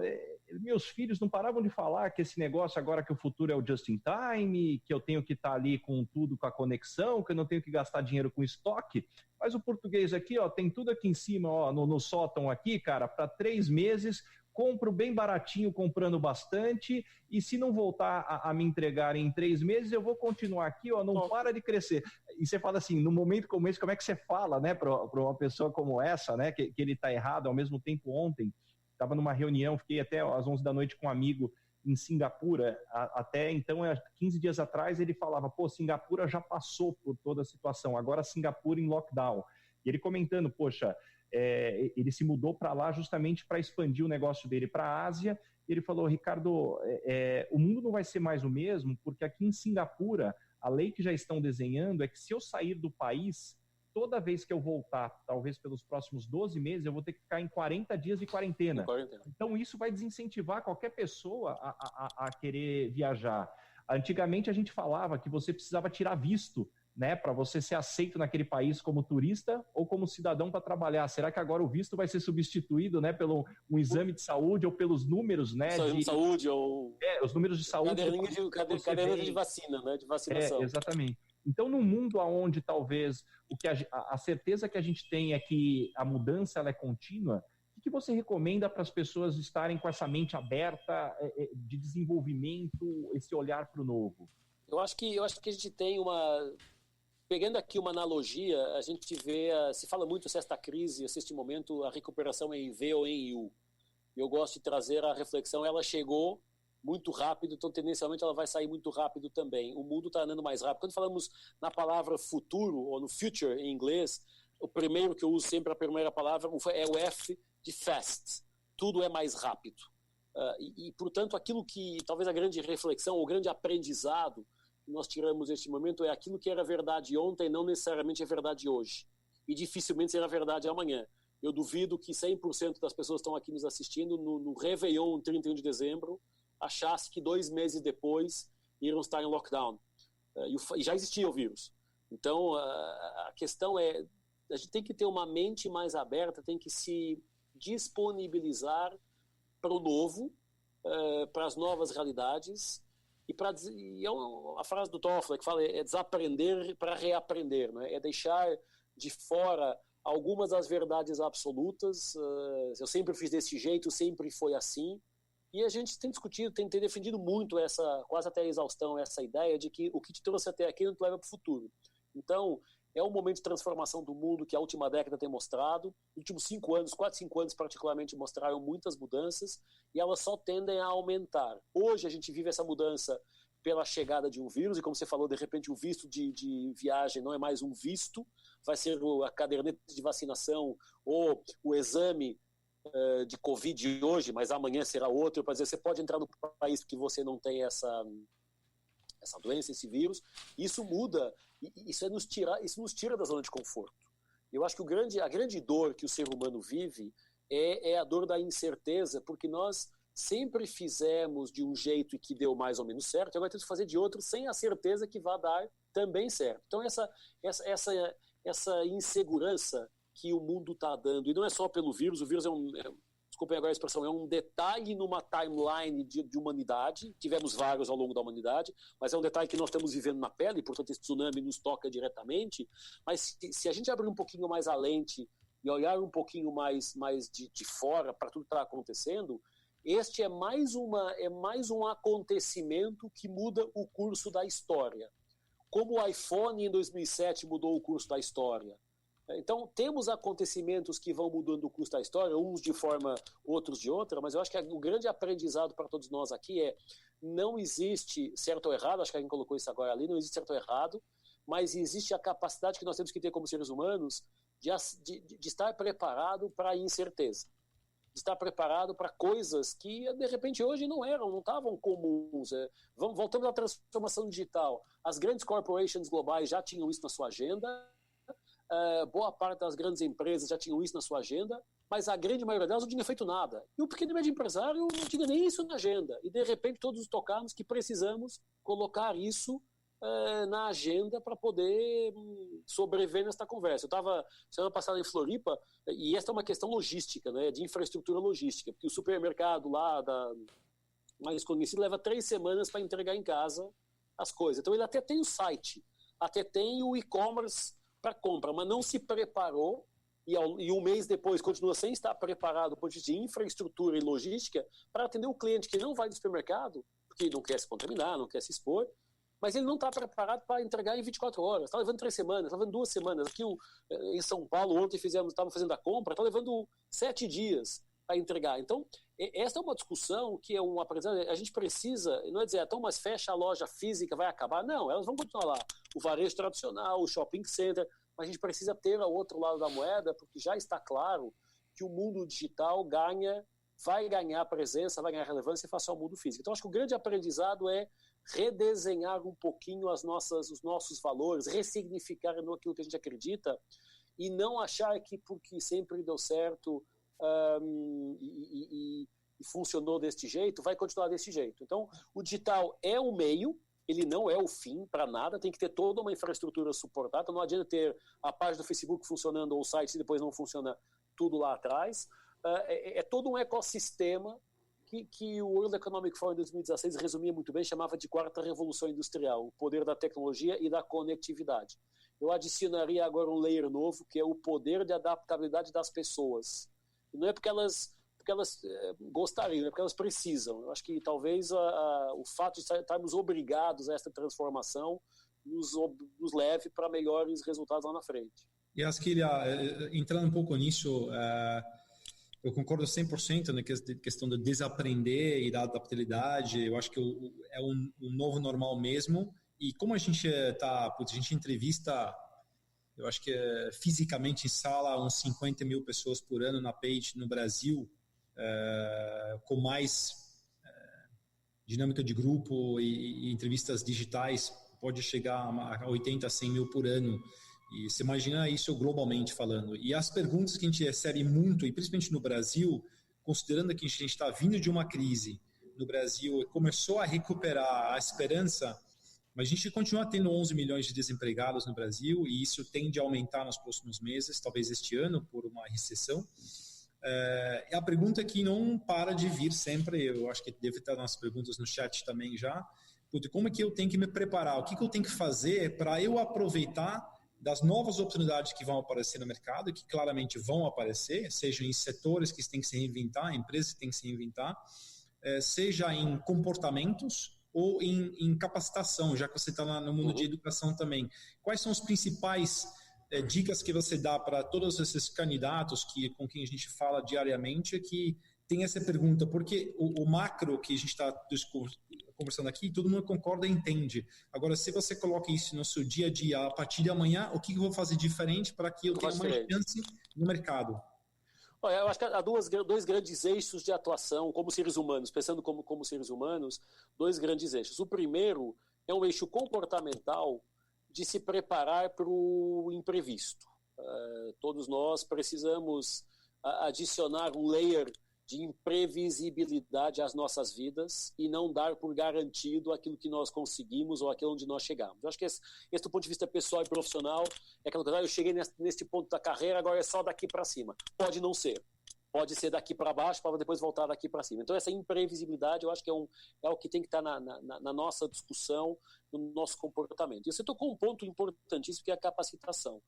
meus filhos não paravam de falar que esse negócio agora que o futuro é o just in time, que eu tenho que estar ali com tudo, com a conexão, que eu não tenho que gastar dinheiro com estoque. Mas o português aqui, ó, tem tudo aqui em cima, ó, no sótão aqui, cara, para 3 meses, compro bem baratinho, comprando bastante, e se não voltar a me entregar em 3 meses, eu vou continuar aqui, ó, não para de crescer. E você fala assim, no momento como esse, como é que você fala, né, para uma pessoa como essa, né, que ele está errado, ao mesmo tempo ontem, estava numa reunião, fiquei até às 11 da noite com um amigo em Singapura, até então, 15 dias atrás, ele falava, pô, Singapura já passou por toda a situação, agora Singapura em lockdown. E ele comentando, poxa, ele se mudou para lá justamente para expandir o negócio dele para a Ásia, e ele falou, Ricardo, o mundo não vai ser mais o mesmo, porque aqui em Singapura, a lei que já estão desenhando é que se eu sair do país, toda vez que eu voltar, talvez pelos próximos 12 meses, eu vou ter que ficar em 40 dias de quarentena. Então, isso vai desincentivar qualquer pessoa a querer viajar. Antigamente, a gente falava que você precisava tirar visto, né, para você ser aceito naquele país como turista ou como cidadão para trabalhar. Será que agora o visto vai ser substituído, né, pelo um exame de saúde ou pelos números, né, de saúde ou os números de saúde, caderneta de vacina, né, de vacinação. Exatamente. Então, num mundo onde talvez a certeza que a gente tem é que a mudança ela é contínua, o que você recomenda para as pessoas estarem com essa mente aberta de desenvolvimento, esse olhar para o novo? Eu acho que a gente tem pegando aqui uma analogia, a gente vê, se fala muito se esta crise, se este momento, a recuperação é em V ou em U. Eu gosto de trazer a reflexão, ela chegou muito rápido, então tendencialmente ela vai sair muito rápido também. O mundo está andando mais rápido. Quando falamos na palavra futuro, ou no future em inglês, o primeiro que eu uso sempre, a primeira palavra, é o F de fast. Tudo é mais rápido. Portanto, aquilo que, talvez a grande reflexão, o grande aprendizado que nós tiramos neste momento é aquilo que era verdade ontem, não necessariamente é verdade hoje. E dificilmente será verdade amanhã. Eu duvido que 100% das pessoas que estão aqui nos assistindo no Réveillon, 31 de dezembro, achasse que 2 meses depois iriam estar em lockdown. E já existia o vírus. Então, a questão é, a gente tem que ter uma mente mais aberta, tem que se disponibilizar para o novo, para as novas realidades, e é a frase do Toffler que fala, é desaprender para reaprender, né? É deixar de fora algumas das verdades absolutas. Eu sempre fiz desse jeito, sempre foi assim. E a gente tem discutido, tem defendido muito quase até a exaustão, essa ideia de que o que te trouxe até aqui não te leva para o futuro. Então, é um momento de transformação do mundo que a última década tem mostrado. Os últimos 5 anos, 4, 5 anos particularmente, mostraram muitas mudanças e elas só tendem a aumentar. Hoje a gente vive essa mudança pela chegada de um vírus e, como você falou, de repente o visto de viagem não é mais um visto, vai ser a caderneta de vacinação ou o exame de Covid hoje, mas amanhã será outro, para dizer, você pode entrar no país porque você não tem essa doença, esse vírus. Isso muda, isso nos tira da zona de conforto. Eu acho que a grande dor que o ser humano vive é a dor da incerteza, porque nós sempre fizemos de um jeito e que deu mais ou menos certo, e agora temos que fazer de outro sem a certeza que vai dar também certo. Então essa insegurança que o mundo está dando, e não é só pelo vírus, o vírus desculpem agora a expressão, é um detalhe numa timeline de humanidade, tivemos vários ao longo da humanidade, mas é um detalhe que nós estamos vivendo na pele, portanto esse tsunami nos toca diretamente, mas se a gente abrir um pouquinho mais a lente e olhar um pouquinho mais de fora para tudo que está acontecendo, este é mais um acontecimento que muda o curso da história. como o iPhone em 2007 mudou o curso da história. Então, temos acontecimentos que vão mudando o curso da história, uns de forma, outros de outra, mas eu acho que o grande aprendizado para todos nós aqui é: não existe certo ou errado, acho que alguém colocou isso agora ali, não existe certo ou errado, mas existe a capacidade que nós temos que ter como seres humanos de estar preparado para a incerteza, de estar preparado para coisas que, de repente, hoje não estavam comuns. Voltando à transformação digital, as grandes corporations globais já tinham isso na sua agenda, boa parte das grandes empresas já tinham isso na sua agenda, mas a grande maioria delas não tinha feito nada. E o pequeno e médio empresário não tinha nem isso na agenda. E, de repente, todos tocamos que precisamos colocar isso na agenda para poder sobreviver nesta conversa. Eu estava semana passada em Floripa, e esta é uma questão logística, né, de infraestrutura logística, porque o supermercado lá, mais conhecido, leva 3 semanas para entregar em casa as coisas. Então, ele até tem o site, até tem o e-commerce para compra, mas não se preparou, e um mês depois continua sem estar preparado do ponto de vista de infraestrutura e logística para atender o cliente que não vai no supermercado, porque não quer se contaminar, não quer se expor, mas ele não está preparado para entregar em 24 horas. Está levando 3 semanas, está levando 2 semanas. Aqui em São Paulo, ontem estava fazendo a compra, está levando 7 dias para entregar. Então, essa é uma discussão que é um aprendizado. A gente precisa, não é dizer, então, mas fecha a loja física, vai acabar. Não, elas vão continuar lá. O varejo tradicional, o shopping center, mas a gente precisa ter ao outro lado da moeda, porque já está claro que o mundo digital vai ganhar presença, vai ganhar relevância face ao mundo físico. Então, acho que o grande aprendizado é redesenhar um pouquinho os nossos valores, ressignificar aquilo que a gente acredita e não achar que porque sempre deu certo e funcionou deste jeito, vai continuar desse jeito. Então, o digital é o meio, ele não é o fim para nada, tem que ter toda uma infraestrutura suportada, não adianta ter a página do Facebook funcionando ou o site e depois não funciona tudo lá atrás. É todo um ecossistema que o World Economic Forum em 2016 resumia muito bem, chamava de 4ª revolução industrial, o poder da tecnologia e da conectividade. Eu adicionaria agora um layer novo, que é o poder de adaptabilidade das pessoas. E não é porque elas gostariam, é porque elas precisam. Eu acho que talvez o fato de estarmos obrigados a essa transformação nos leve para melhores resultados lá na frente. E acho que, entrando um pouco nisso, eu concordo 100% na questão do desaprender e da adaptabilidade. Eu acho que é um novo normal mesmo. E como a gente a gente entrevista, eu acho que fisicamente em sala, uns 50 mil pessoas por ano na Page no Brasil, com mais dinâmica de grupo e entrevistas digitais, pode chegar a 80, 100 mil por ano. E você imagina isso globalmente falando. E as perguntas que a gente recebe muito, e principalmente no Brasil, considerando que a gente está vindo de uma crise no Brasil e começou a recuperar a esperança, mas a gente continua tendo 11 milhões de desempregados no Brasil e isso tende a aumentar nos próximos meses, talvez este ano, por uma recessão. É a pergunta que não para de vir sempre, eu acho que deve estar nas perguntas no chat também já, como é que eu tenho que me preparar? O que eu tenho que fazer para eu aproveitar das novas oportunidades que vão aparecer no mercado, que claramente vão aparecer, seja em setores que têm que se reinventar, empresas que têm que se reinventar, seja em comportamentos ou em capacitação, já que você está no mundo de educação também. Quais são os principais dicas que você dá para todos esses candidatos com quem a gente fala diariamente que tem essa pergunta? Porque o macro que a gente está conversando aqui, todo mundo concorda e entende. Agora, se você coloca isso no seu dia a dia, a partir de amanhã, o que eu vou fazer diferente para que eu tenha uma chance no mercado? Olha, eu acho que há dois grandes eixos de atuação como seres humanos, pensando como seres humanos, 2 grandes eixos. O primeiro é um eixo comportamental de se preparar para o imprevisto. Todos nós precisamos adicionar um layer de imprevisibilidade às nossas vidas e não dar por garantido aquilo que nós conseguimos ou aquilo onde nós chegamos. Eu acho que esse do ponto de vista pessoal e profissional é aquela coisa, eu cheguei neste ponto da carreira, agora é só daqui para cima. Pode não ser. Pode ser daqui para baixo para depois voltar daqui para cima. Então essa imprevisibilidade eu acho que é o que tem que estar na nossa discussão, no nosso comportamento. E você tocou um ponto importantíssimo que é a capacitação.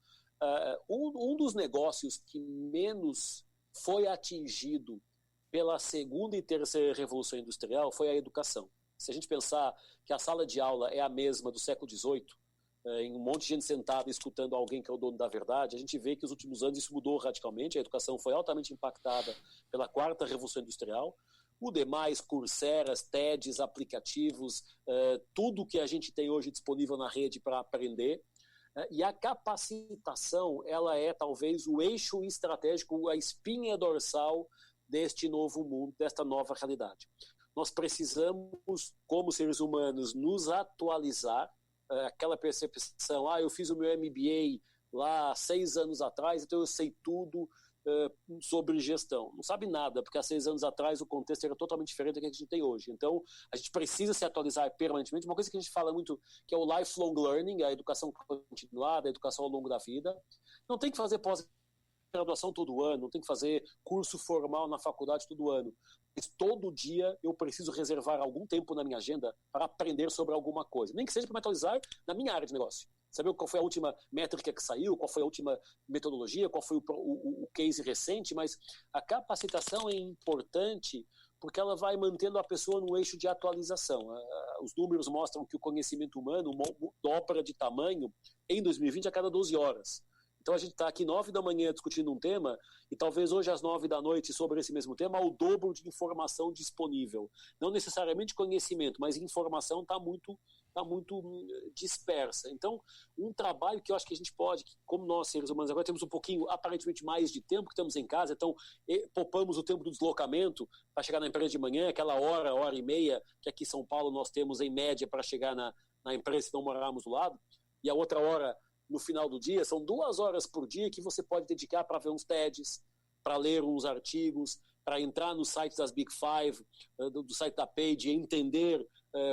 Um dos negócios que menos foi atingido pela 2ª e 3ª revolução industrial foi a educação. Se a gente pensar que a sala de aula é a mesma do século XVIII, em um monte de gente sentada escutando alguém que é o dono da verdade, a gente vê que nos últimos anos isso mudou radicalmente, a educação foi altamente impactada pela quarta revolução industrial. O demais, Courseiras, TEDs, aplicativos, tudo que a gente tem hoje disponível na rede para aprender. E a capacitação, ela é talvez o eixo estratégico, a espinha dorsal deste novo mundo, desta nova realidade. Nós precisamos, como seres humanos, nos atualizar. Aquela percepção, eu fiz o meu MBA lá 6 anos atrás, então eu sei tudo sobre gestão. Não sabe nada, porque há 6 anos atrás o contexto era totalmente diferente do que a gente tem hoje. Então, a gente precisa se atualizar permanentemente. Uma coisa que a gente fala muito, que é o lifelong learning, a educação continuada, a educação ao longo da vida. Não tem que fazer pós-graduação todo ano, não tem que fazer curso formal na faculdade todo ano. Mas todo dia eu preciso reservar algum tempo na minha agenda para aprender sobre alguma coisa. Nem que seja para me atualizar na minha área de negócio. Saber qual foi a última métrica que saiu, qual foi a última metodologia, qual foi o case recente, mas a capacitação é importante porque ela vai mantendo a pessoa no eixo de atualização. Os números mostram que o conhecimento humano dobra de tamanho em 2020 a cada 12 horas. Então a gente está aqui 9 da manhã discutindo um tema e talvez hoje às 9 da noite sobre esse mesmo tema há o dobro de informação disponível. Não necessariamente conhecimento, mas informação está muito dispersa. Então, um trabalho que eu acho que a gente pode, como nós seres humanos agora temos um pouquinho, aparentemente mais de tempo que estamos em casa, então poupamos o tempo do deslocamento para chegar na empresa de manhã, aquela hora e meia que aqui em São Paulo nós temos em média para chegar na empresa se não morarmos do lado, e a outra hora no final do dia, são 2 horas por dia que você pode dedicar para ver uns TEDs, para ler uns artigos, para entrar no site das Big Five, do site da Page, e entender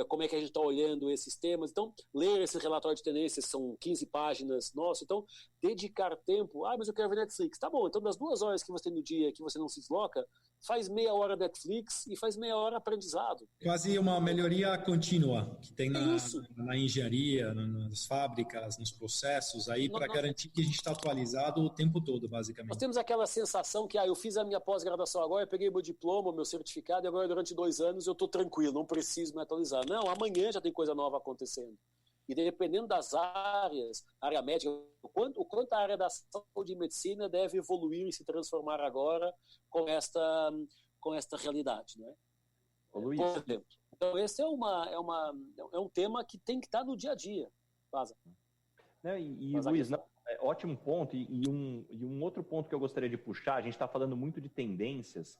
como é que a gente está olhando esses temas. Então, ler esse relatório de tendências, são 15 páginas, nossa, então, dedicar tempo, mas eu quero ver Netflix. Tá bom, então das 2 horas que você tem no dia que você não se desloca, faz meia hora Netflix e faz meia hora aprendizado. Quase uma melhoria contínua que tem na engenharia, nas fábricas, nos processos, aí para garantir que a gente está atualizado o tempo todo, basicamente. Nós temos aquela sensação que eu fiz a minha pós-graduação agora, eu peguei meu diploma, meu certificado, e agora durante 2 anos eu estou tranquilo, não preciso me atualizar. Não, amanhã já tem coisa nova acontecendo. E dependendo das áreas, área médica, o quanto a área da saúde e medicina deve evoluir e se transformar agora com esta realidade, não é? Por exemplo. Então esse é um tema que tem que estar no dia a dia. Vaza. Luiz, ótimo ponto. E um outro ponto que eu gostaria de puxar, a gente está falando muito de tendências,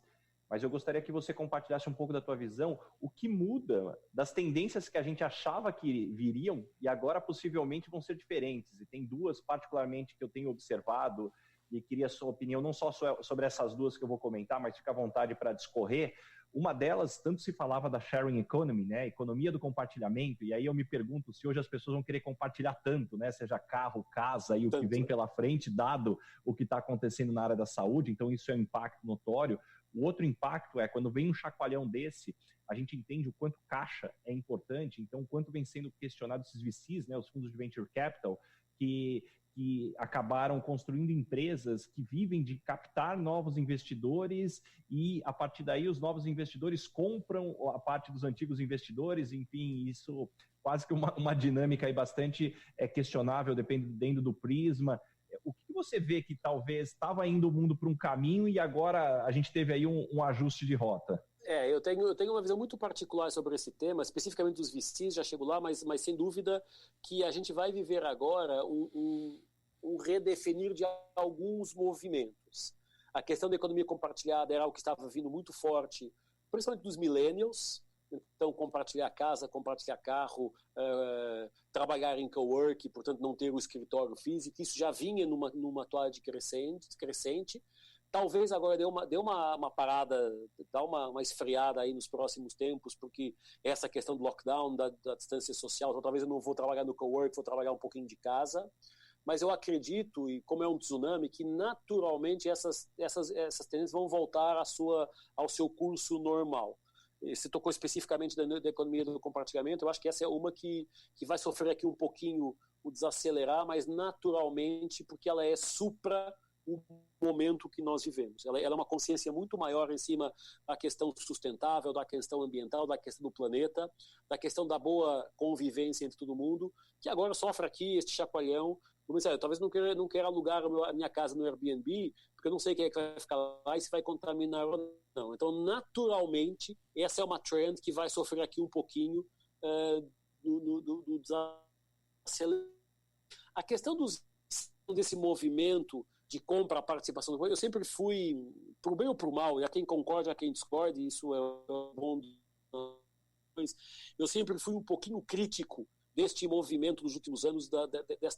mas eu gostaria que você compartilhasse um pouco da tua visão, o que muda das tendências que a gente achava que viriam e agora possivelmente vão ser diferentes. E tem 2 particularmente que eu tenho observado e queria a sua opinião, não só sobre essas 2 que eu vou comentar, mas fica à vontade para discorrer. Uma delas, tanto se falava da sharing economy, né, economia do compartilhamento, e aí eu me pergunto se hoje as pessoas vão querer compartilhar tanto, né, seja carro, casa e o que vem pela frente, dado o que está acontecendo na área da saúde, então isso é um impacto notório. O outro impacto é quando vem um chacoalhão desse, a gente entende o quanto caixa é importante, então o quanto vem sendo questionado esses VCs, né, os fundos de venture capital, que acabaram construindo empresas que vivem de captar novos investidores e, a partir daí, os novos investidores compram a parte dos antigos investidores. Enfim, isso quase que uma dinâmica aí bastante questionável, dependendo do prisma. O que você vê que talvez estava indo o mundo para um caminho e agora a gente teve aí um ajuste de rota? Eu tenho uma visão muito particular sobre esse tema, especificamente dos VCs, já chego lá, mas sem dúvida que a gente vai viver agora um redefinir de alguns movimentos. A questão da economia compartilhada era algo que estava vindo muito forte, principalmente dos millennials. Então, compartilhar casa, compartilhar carro, trabalhar em cowork, portanto, não ter o escritório físico, isso já vinha numa toada crescente. Talvez agora dê uma parada, dá uma esfriada aí nos próximos tempos, porque essa questão do lockdown, da distância social, então talvez eu não vou trabalhar no cowork, vou trabalhar um pouquinho de casa. Mas eu acredito, e como é um tsunami, que naturalmente essas tendências vão voltar ao seu curso normal. Você tocou especificamente da economia do compartilhamento, eu acho que essa é uma que vai sofrer aqui um pouquinho o desacelerar, mas naturalmente, porque ela é o momento que nós vivemos. Ela é uma consciência muito maior em cima da questão sustentável, da questão ambiental, da questão do planeta, da questão da boa convivência entre todo mundo, que agora sofre aqui este chacoalhão. Talvez não queira alugar a minha casa no Airbnb, porque eu não sei quem é que vai ficar lá e se vai contaminar ou não. Então, naturalmente, essa é uma trend que vai sofrer aqui um pouquinho do desaceleração. A questão desse movimento de compra, a participação, eu sempre fui, pro bem ou pro mal, e a quem concorde, a quem discorde, isso é bom. Eu sempre fui um pouquinho crítico deste movimento nos últimos anos,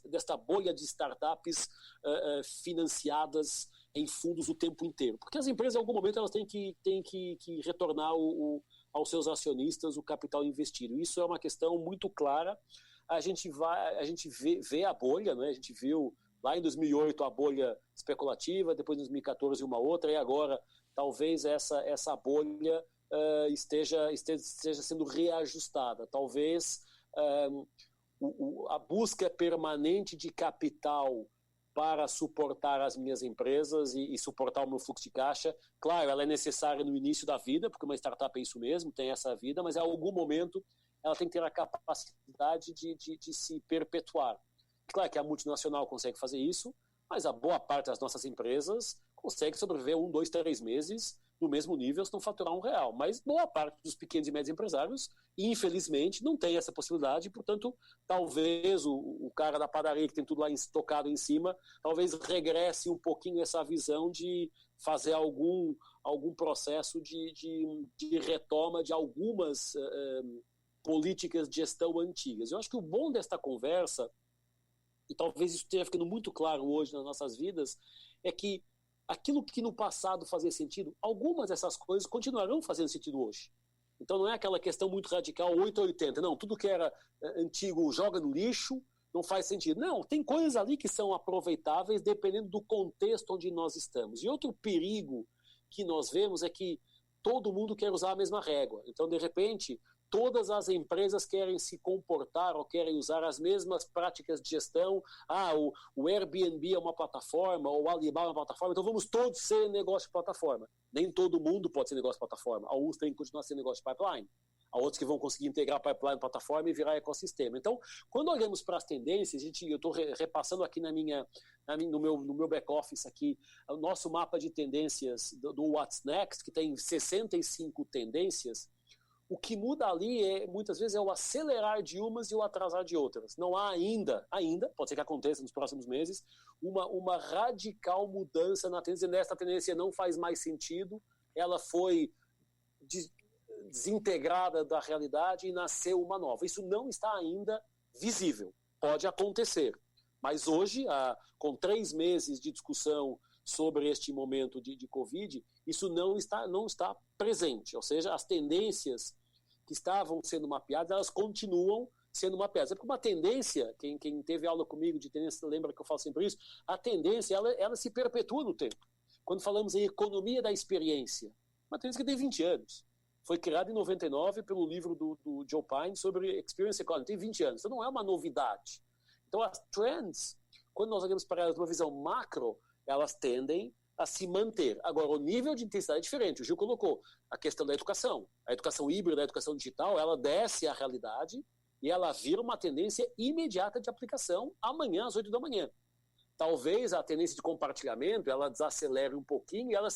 desta bolha de startups financiadas em fundos o tempo inteiro. Porque as empresas, em algum momento, elas têm que retornar aos seus acionistas o capital investido. Isso é uma questão muito clara. A gente vê a bolha, né? A gente viu lá em 2008 a bolha especulativa, depois em 2014 uma outra, e agora talvez essa bolha esteja sendo reajustada. Talvez a busca permanente de capital para suportar as minhas empresas e suportar o meu fluxo de caixa, claro, ela é necessária no início da vida, porque uma startup é isso mesmo, tem essa vida, mas em algum momento ela tem que ter a capacidade de se perpetuar. Claro que a multinacional consegue fazer isso, mas a boa parte das nossas empresas consegue sobreviver 1, 2, 3 meses no mesmo nível, se não faturar R$1. Mas boa parte dos pequenos e médios empresários, infelizmente, não tem essa possibilidade, portanto, talvez o cara da padaria que tem tudo lá estocado em cima, talvez regresse um pouquinho essa visão de fazer algum processo de retoma de algumas políticas de gestão antigas. Eu acho que o bom desta conversa, e talvez isso esteja ficando muito claro hoje nas nossas vidas, é que aquilo que no passado fazia sentido, algumas dessas coisas continuarão fazendo sentido hoje. Então não é aquela questão muito radical, 8 ou 80, não, tudo que era antigo joga no lixo, não faz sentido. Não, tem coisas ali que são aproveitáveis dependendo do contexto onde nós estamos. E outro perigo que nós vemos é que todo mundo quer usar a mesma régua. Então, de repente, todas as empresas querem se comportar ou querem usar as mesmas práticas de gestão. O Airbnb é uma plataforma, ou o Alibaba é uma plataforma, então vamos todos ser negócio de plataforma. Nem todo mundo pode ser negócio de plataforma. Alguns têm que continuar sendo negócio de pipeline. Há outros que vão conseguir integrar pipeline, plataforma e virar ecossistema. Então, quando olhamos para as tendências, eu estou repassando aqui no meu back-office aqui, o nosso mapa de tendências do What's Next, que tem 65 tendências. O que muda ali, muitas vezes, é o acelerar de umas e o atrasar de outras. Não há ainda, pode ser que aconteça nos próximos meses, uma radical mudança na tendência. Esta tendência não faz mais sentido, ela foi desintegrada da realidade e nasceu uma nova. Isso não está ainda visível. Pode acontecer. Mas hoje, com 3 meses de discussão sobre este momento de Covid, isso não está presente. Ou seja, as tendências que estavam sendo mapeadas, elas continuam sendo mapeadas. É porque uma tendência, quem teve aula comigo de tendência, lembra que eu falo sempre isso, a tendência, ela se perpetua no tempo. Quando falamos em economia da experiência, uma tendência que tem 20 anos. Foi criada em 99 pelo livro do Joe Pine sobre Experience Economy. Tem 20 anos. Então não é uma novidade. Então as trends, quando nós olhamos para elas numa visão macro, elas tendem a se manter. Agora, o nível de intensidade é diferente. O Gil colocou a questão da educação. A educação híbrida, a educação digital, ela desce à realidade e ela vira uma tendência imediata de aplicação amanhã, às 8 da manhã. Talvez a tendência de compartilhamento, ela desacelere um pouquinho e ela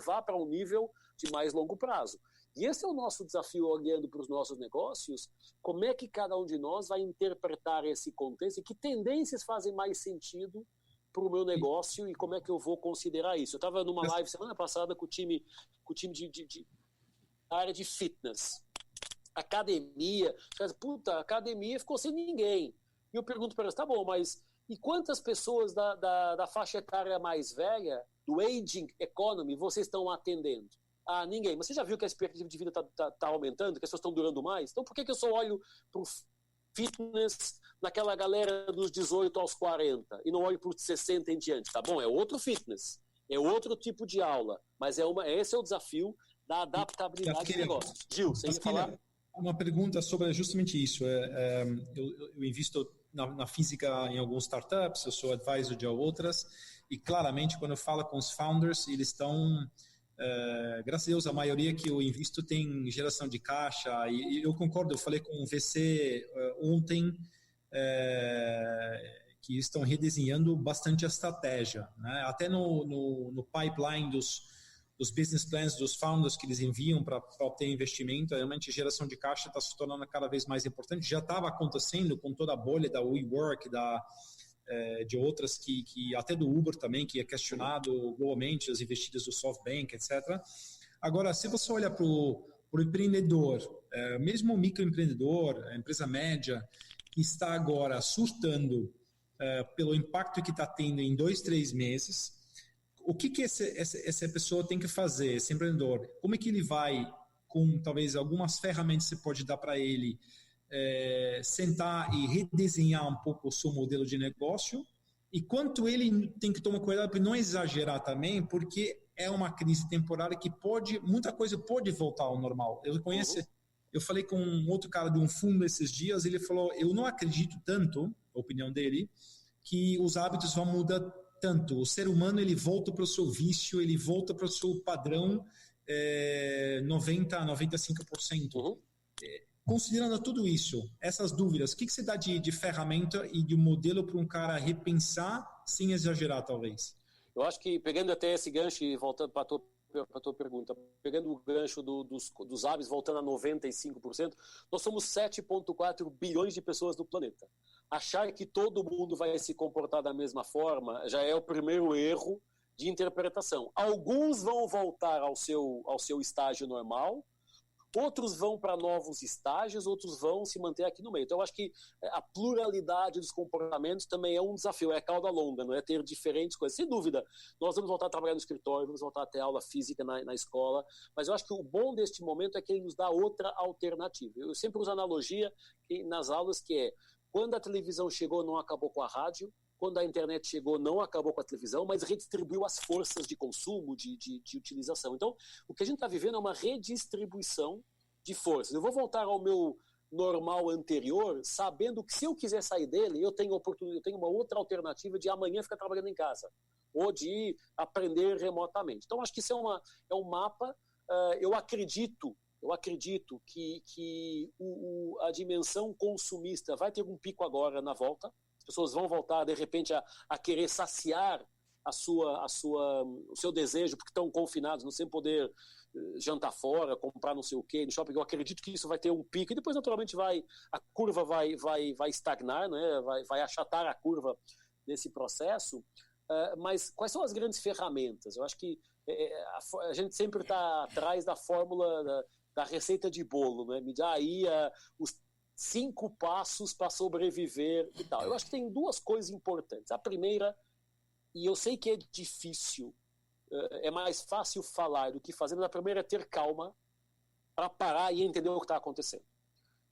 vá para um nível de mais longo prazo. E esse é o nosso desafio olhando para os nossos negócios, como é que cada um de nós vai interpretar esse contexto e que tendências fazem mais sentido para o meu negócio e como é que eu vou considerar isso. Eu estava numa live semana passada com o time de área de fitness. Academia. A academia ficou sem ninguém. E eu pergunto para eles, tá bom, mas e quantas pessoas da faixa etária mais velha, do aging economy, vocês estão atendendo? Ninguém. Mas você já viu que a expectativa de vida está aumentando, que as pessoas estão durando mais? Então por que eu só olho para o fitness naquela galera dos 18 aos 40 e não olho para os 60 em diante? Tá bom, é outro fitness, é outro tipo de aula, mas esse é o desafio da adaptabilidade dos negócios. Gil, você ia falar? Uma pergunta sobre justamente isso. Eu invisto na física em alguns startups, eu sou advisor de outras, e claramente quando eu falo com os founders, eles estão, graças a Deus, a maioria que eu invisto tem geração de caixa, e eu concordo, eu falei com o VC ontem, que estão redesenhando bastante a estratégia, né? Até no pipeline dos business plans dos founders que eles enviam para obter investimento, realmente a geração de caixa está se tornando cada vez mais importante. Já estava acontecendo com toda a bolha da WeWork, de outras que até do Uber também, que é questionado globalmente, as investidas do SoftBank, etc. Agora, se você olha para o empreendedor, mesmo o microempreendedor, a empresa média, que está agora surtando pelo impacto que está tendo em 2-3 meses, o que essa pessoa tem que fazer, esse empreendedor? Como é que ele vai, com talvez algumas ferramentas que você pode dar para ele, sentar e redesenhar um pouco o seu modelo de negócio? E quanto ele tem que tomar cuidado para não exagerar também, porque é uma crise temporária que muita coisa pode voltar ao normal. Eu falei com um outro cara de um fundo esses dias, ele falou, eu não acredito tanto, a opinião dele, que os hábitos vão mudar tanto. O ser humano, ele volta para o seu vício, ele volta para o seu padrão 90-95%. Considerando tudo isso, essas dúvidas, o que você dá de ferramenta e de modelo para um cara repensar sem exagerar, talvez? Eu acho que, pegando até esse gancho e voltando para a tua pergunta, pegando o gancho dos hábitos, voltando a 95%, nós somos 7,4 bilhões de pessoas no planeta. Achar que todo mundo vai se comportar da mesma forma já é o primeiro erro de interpretação. Alguns vão voltar ao seu estágio normal, outros vão para novos estágios, outros vão se manter aqui no meio. Então, eu acho que a pluralidade dos comportamentos também é um desafio, é cauda longa, não é ter diferentes coisas. Sem dúvida, nós vamos voltar a trabalhar no escritório, vamos voltar a ter aula física na escola, mas eu acho que o bom deste momento é que ele nos dá outra alternativa. Eu sempre uso a analogia nas aulas que é, quando a televisão chegou, não acabou com a rádio, quando a internet chegou, não acabou com a televisão, mas redistribuiu as forças de consumo, de utilização. Então, o que a gente está vivendo é uma redistribuição de forças. Eu vou voltar ao meu normal anterior, sabendo que se eu quiser sair dele, eu tenho uma outra alternativa de amanhã ficar trabalhando em casa, ou de aprender remotamente. Então, acho que isso é um mapa. Eu acredito que a dimensão consumista vai ter um pico agora na volta. As pessoas vão voltar, de repente, a querer saciar o seu desejo, porque estão confinados, não sem poder jantar fora, comprar não sei o quê no shopping. Eu acredito que isso vai ter um pico e depois, naturalmente, a curva vai estagnar, né? vai achatar a curva nesse processo. Mas quais são as grandes ferramentas? Eu acho que a gente sempre está atrás da fórmula, da receita de bolo, né? Me dá aí os 5 passos para sobreviver e tal. Eu acho que tem 2 coisas importantes. A primeira, e eu sei que é difícil, é mais fácil falar do que fazer, mas a primeira é ter calma para parar e entender o que está acontecendo.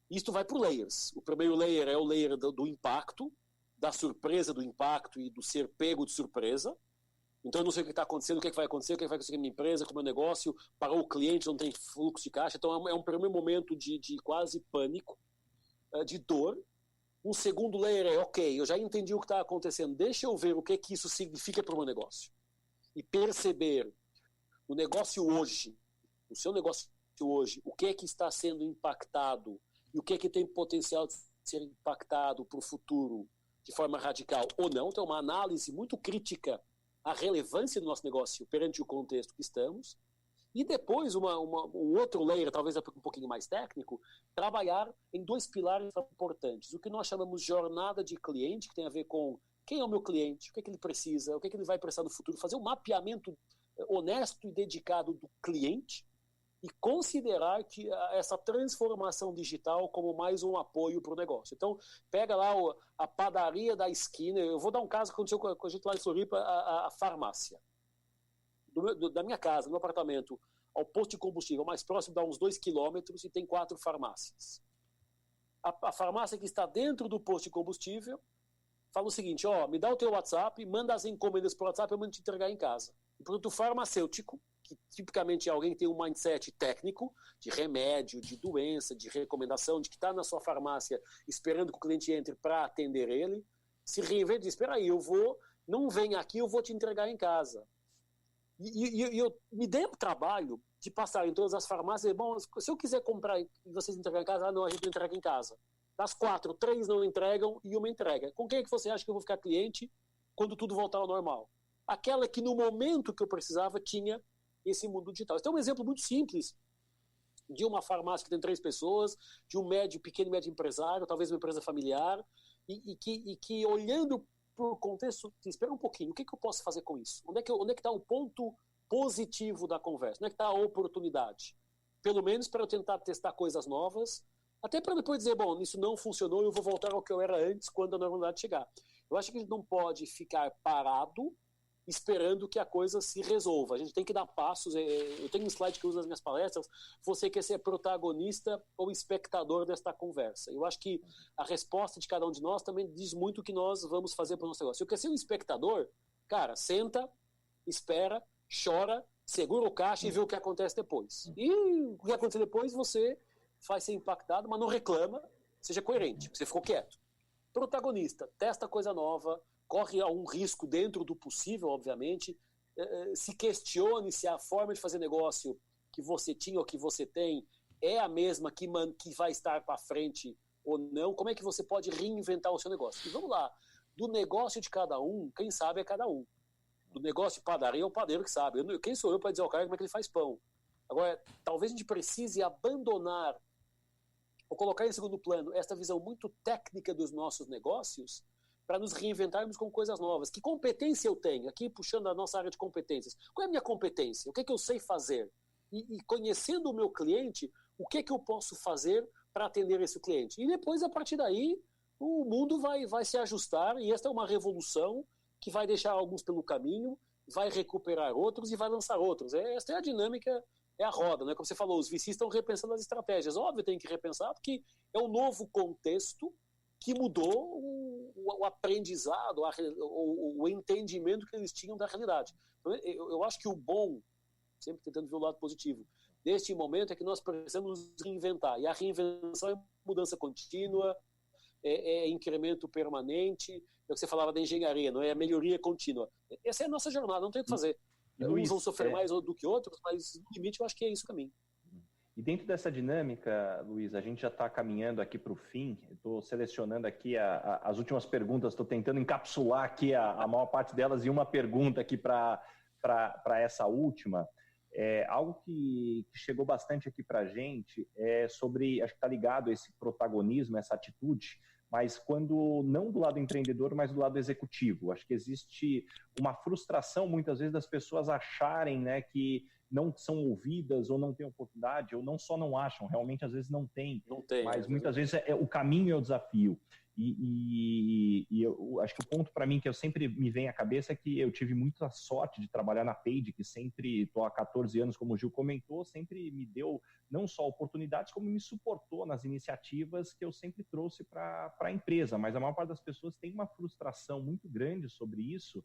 Isto vai para o layers. O primeiro layer é o layer do impacto, da surpresa do impacto e do ser pego de surpresa. Então eu não sei o que está acontecendo, o que vai acontecer, o que vai acontecer com a minha empresa, com o meu negócio, parou o cliente, não tem fluxo de caixa. Então é um primeiro momento de quase pânico, de dor. Um segundo layer é, ok, eu já entendi o que está acontecendo, deixa eu ver o que isso significa para o meu negócio. E perceber o negócio hoje, o seu negócio hoje, o que é que está sendo impactado e o que é que tem potencial de ser impactado para o futuro de forma radical ou não. Então, uma análise muito crítica à relevância do nosso negócio perante o contexto que estamos. E depois, um outro layer, talvez um pouquinho mais técnico, trabalhar em 2 pilares importantes. O que nós chamamos de jornada de cliente, que tem a ver com quem é o meu cliente, o que é que ele precisa, o que é que ele vai precisar no futuro, fazer um mapeamento honesto e dedicado do cliente e considerar que essa transformação digital como mais um apoio para o negócio. Então, pega lá a padaria da esquina, eu vou dar um caso que aconteceu com a gente lá em Floripa, a farmácia. Da minha casa, do meu apartamento, ao posto de combustível mais próximo dá uns 2 quilômetros e tem 4 farmácias. A farmácia que está dentro do posto de combustível fala o seguinte, me dá o teu WhatsApp, manda as encomendas por WhatsApp, eu mando te entregar em casa. O produto farmacêutico, que tipicamente é alguém que tem um mindset técnico, de remédio, de doença, de recomendação, de que está na sua farmácia esperando que o cliente entre para atender ele, se reinventa e diz, espera aí, eu vou não vem aqui, eu vou te entregar em casa. E eu me dei o trabalho de passar em todas as farmácias, bom, se eu quiser comprar e vocês entregar em casa, não, a gente entrega em casa. Das 4, 3 não entregam e uma entrega. Com quem é que você acha que eu vou ficar cliente quando tudo voltar ao normal? Aquela que no momento que eu precisava tinha esse mundo digital. Esse é um exemplo muito simples de uma farmácia que tem 3 pessoas, de um pequeno e médio empresário, talvez uma empresa familiar, e que olhando para o contexto, espera um pouquinho, o que eu posso fazer com isso? Onde é que está o ponto positivo da conversa? Onde é que está a oportunidade? Pelo menos para eu tentar testar coisas novas, até para depois dizer, bom, isso não funcionou, eu vou voltar ao que eu era antes quando a normalidade chegar. Eu acho que a gente não pode ficar parado esperando que a coisa se resolva. A gente tem que dar passos. Eu tenho um slide que eu uso nas minhas palestras. Você quer ser protagonista ou espectador desta conversa? Eu acho que a resposta de cada um de nós também diz muito o que nós vamos fazer para o nosso negócio. Se eu quer ser um espectador, cara, senta, espera, chora, segura o caixa e vê o que acontece depois. E o que acontecer depois, você vai ser impactado, mas não reclama, seja coerente, você ficou quieto. Protagonista, testa coisa nova, corre um risco dentro do possível, obviamente, se questione se a forma de fazer negócio que você tinha ou que você tem é a mesma que vai estar para frente ou não, como é que você pode reinventar o seu negócio. E vamos lá, do negócio de cada um, quem sabe é cada um. Do negócio de padaria é o padeiro que sabe. Quem sou eu para dizer ao cara como é que ele faz pão? Agora, talvez a gente precise abandonar ou colocar em segundo plano esta visão muito técnica dos nossos negócios para nos reinventarmos com coisas novas. Que competência eu tenho? Aqui, puxando a nossa área de competências. Qual é a minha competência? O que é que eu sei fazer? E conhecendo o meu cliente, o que é que eu posso fazer para atender esse cliente? E depois, a partir daí, o mundo vai se ajustar, e esta é uma revolução que vai deixar alguns pelo caminho, vai recuperar outros e vai lançar outros. Esta é a dinâmica, é a roda, né? Como você falou, os VCs estão repensando as estratégias. Óbvio, tem que repensar, porque é um novo contexto que mudou o aprendizado, o entendimento que eles tinham da realidade. Então, eu acho que o bom, sempre tentando ver o lado positivo, neste momento é que nós precisamos nos reinventar. E a reinvenção é mudança contínua, é incremento permanente, é o que você falava da engenharia, não é a melhoria contínua. Essa é a nossa jornada, não tem o que fazer. Uns vão sofrer mais do que outros, mas no limite eu acho que é isso o caminho. E dentro dessa dinâmica, Luiz, a gente já está caminhando aqui para o fim. Estou selecionando aqui as últimas perguntas, estou tentando encapsular aqui a maior parte delas em uma pergunta aqui para essa última. Algo que chegou bastante aqui para a gente é sobre, acho que está ligado a esse protagonismo, essa atitude, mas quando não do lado empreendedor, mas do lado executivo. Acho que existe uma frustração, muitas vezes, das pessoas acharem, né, que não são ouvidas ou não têm oportunidade, ou não só não acham, realmente às vezes não tem, mas muitas vezes o caminho é o desafio. E eu acho que o ponto para mim que eu sempre me vem à cabeça é que eu tive muita sorte de trabalhar na Page, que sempre, estou há 14 anos, como o Gil comentou, sempre me deu não só oportunidades, como me suportou nas iniciativas que eu sempre trouxe para a empresa. Mas a maior parte das pessoas tem uma frustração muito grande sobre isso.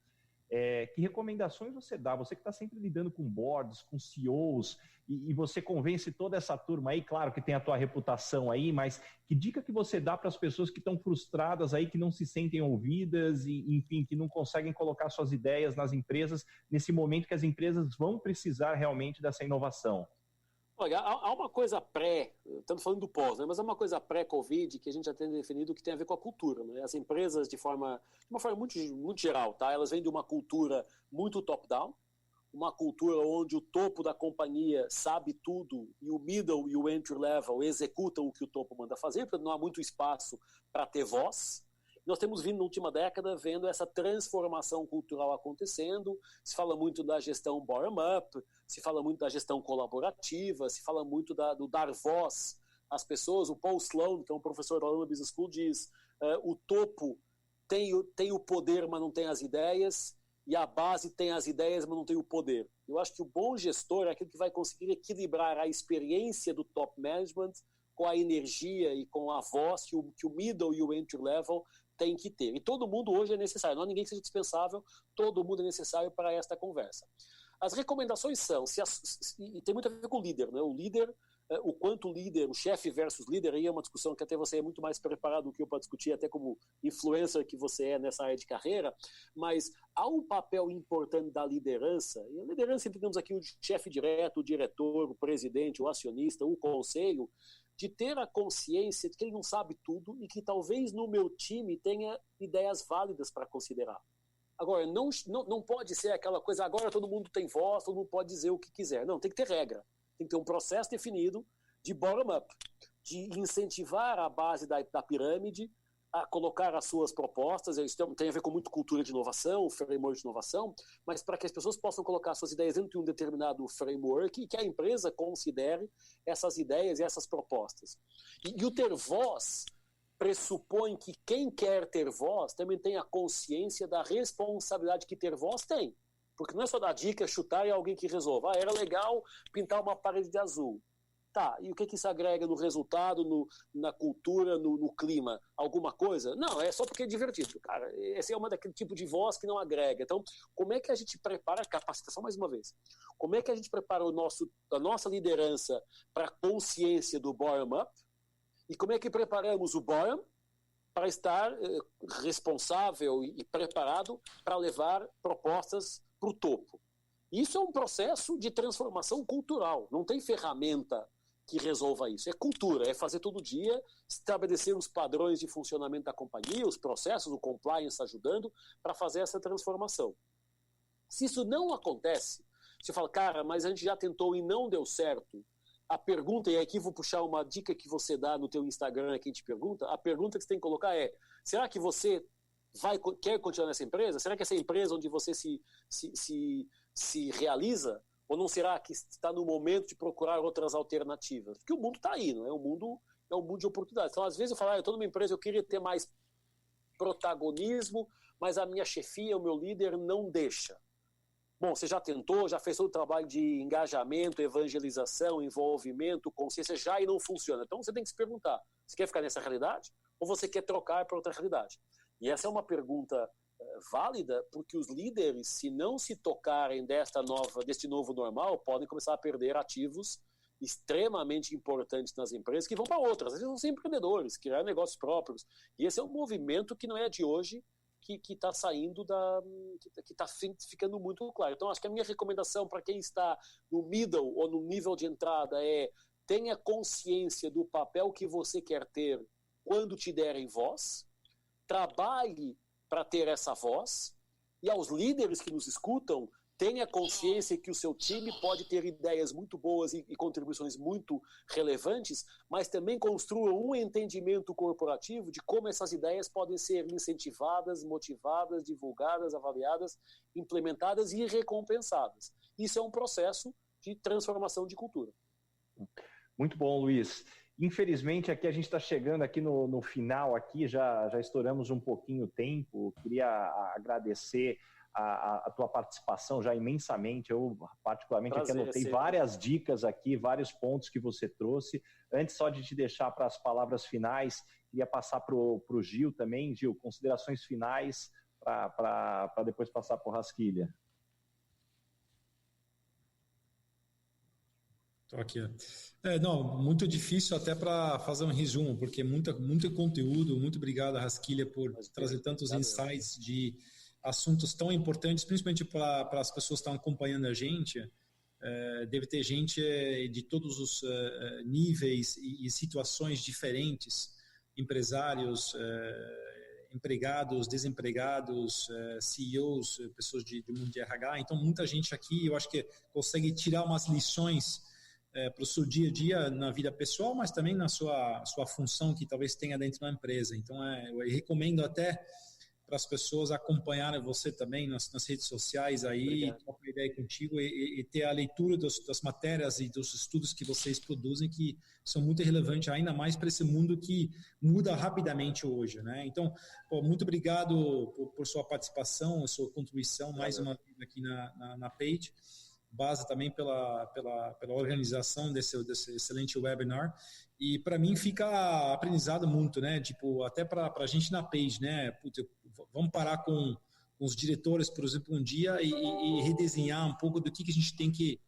Que recomendações você dá? Você que está sempre lidando com boards, com CEOs, e você convence toda essa turma aí, claro que tem a tua reputação aí, mas que dica que você dá para as pessoas que estão frustradas aí, que não se sentem ouvidas e, enfim, que não conseguem colocar suas ideias nas empresas nesse momento que as empresas vão precisar realmente dessa inovação? Olha, há uma coisa estamos falando do pós, né? Mas há uma coisa pré-Covid que a gente já tem definido que tem a ver com a cultura, né? As empresas, de uma forma muito, muito geral, tá? Elas vêm de uma cultura muito top-down, uma cultura onde o topo da companhia sabe tudo e o middle e o entry level executam o que o topo manda fazer, portanto não há muito espaço para ter voz. Nós temos vindo na última década vendo essa transformação cultural acontecendo, se fala muito da gestão bottom-up, se fala muito da gestão colaborativa, se fala muito do dar voz às pessoas. O Paul Sloan, que é um professor da London Business School, diz o topo tem o poder, mas não tem as ideias, e a base tem as ideias, mas não tem o poder. Eu acho que o bom gestor é aquele que vai conseguir equilibrar a experiência do top management com a energia e com a voz que o middle e o entry level tem que ter. E todo mundo hoje é necessário, não há ninguém que seja dispensável, todo mundo é necessário para esta conversa. As recomendações são, e tem muito a ver com o líder, né? O líder o quanto líder, o chefe versus líder, aí é uma discussão que até você é muito mais preparado do que eu para discutir, até como influencer que você é nessa área de carreira, mas há um papel importante da liderança, e a liderança, entendemos aqui o chefe direto, o diretor, o presidente, o acionista, o conselho, de ter a consciência de que ele não sabe tudo e que talvez no meu time tenha ideias válidas para considerar. Agora, não pode ser aquela coisa, agora todo mundo tem voz, todo mundo pode dizer o que quiser. Não, tem que ter regra. Tem que ter um processo definido de bottom-up, de incentivar a base da pirâmide a colocar as suas propostas. Isso tem a ver com muito cultura de inovação, framework de inovação, mas para que as pessoas possam colocar suas ideias dentro de um determinado framework e que a empresa considere essas ideias e essas propostas. E o ter voz pressupõe que quem quer ter voz também tem a consciência da responsabilidade que ter voz tem. Porque não é só dar dica, chutar e alguém que resolva. Era legal pintar uma parede de azul. Tá, e o que isso agrega no resultado, na cultura, no clima? Alguma coisa? Não, é só porque é divertido. Cara, esse é daquele tipo de voz que não agrega. Então, como é que a gente prepara a capacitação, mais uma vez? Como é que a gente prepara a nossa liderança para a consciência do bottom-up? E como é que preparamos o bottom para estar responsável e preparado para levar propostas para o topo? Isso é um processo de transformação cultural. Não tem ferramenta que resolva isso. É cultura, é fazer todo dia, estabelecer os padrões de funcionamento da companhia, os processos, o compliance ajudando para fazer essa transformação. Se isso não acontece, você fala, cara, mas a gente já tentou e não deu certo. A pergunta, e aqui vou puxar uma dica que você dá no teu Instagram, quem te pergunta, a pergunta que você tem que colocar é, será que você quer continuar nessa empresa? Será que essa empresa onde você se realiza? Ou não será que está no momento de procurar outras alternativas? Porque o mundo está aí, não é? O mundo é um mundo de oportunidades. Então, às vezes eu falo, eu estou numa empresa, eu queria ter mais protagonismo, mas a minha chefia, o meu líder não deixa. Bom, você já tentou, já fez todo o trabalho de engajamento, evangelização, envolvimento, consciência, já e não funciona. Então você tem que se perguntar, você quer ficar nessa realidade ou você quer trocar para outra realidade? E essa é uma pergunta válida, porque os líderes, se não se tocarem deste novo normal, podem começar a perder ativos extremamente importantes nas empresas que vão para outras. Às vezes vão ser empreendedores, criar negócios próprios. E esse é um movimento que não é de hoje, que está saindo que está ficando muito claro. Então, acho que a minha recomendação para quem está no middle ou no nível de entrada é tenha consciência do papel que você quer ter quando te derem voz, trabalhe para ter essa voz, e aos líderes que nos escutam, tenha consciência que o seu time pode ter ideias muito boas e contribuições muito relevantes, mas também construa um entendimento corporativo de como essas ideias podem ser incentivadas, motivadas, divulgadas, avaliadas, implementadas e recompensadas. Isso é um processo de transformação de cultura. Muito bom, Luiz. Infelizmente, aqui a gente está chegando aqui no final, aqui já estouramos um pouquinho o tempo. Queria agradecer a tua participação já imensamente. Eu, particularmente, aqui anotei várias dicas aqui, vários pontos que você trouxe. Antes só de te deixar para as palavras finais, queria passar para o Gil também. Gil, considerações finais para depois passar para o Rasquilha. Estou aqui. Não, muito difícil até para fazer um resumo, porque muito conteúdo. Muito obrigado, Rasquilha, por trazer tantos insights de assuntos tão importantes, principalmente para as pessoas que estão acompanhando a gente. Deve ter gente de todos os níveis e situações diferentes, empresários, empregados, desempregados, CEOs, pessoas do mundo de RH. Então, muita gente aqui, eu acho que consegue tirar umas lições para o seu dia a dia na vida pessoal, mas também na sua função que talvez tenha dentro da empresa. Então, eu recomendo até para as pessoas acompanharem você também nas redes sociais aí, trocar ideia contigo e ter a leitura das matérias e dos estudos que vocês produzem, que são muito relevantes, ainda mais para esse mundo que muda rapidamente hoje, né? Então, muito obrigado por sua participação, sua contribuição mais uma vez aqui na Page. Base também pela organização desse excelente webinar. E para mim fica aprendizado muito, né? Tipo, até para a gente na Page, né? Putz, vamos parar com os diretores, por exemplo, um dia e redesenhar um pouco do que a gente tem que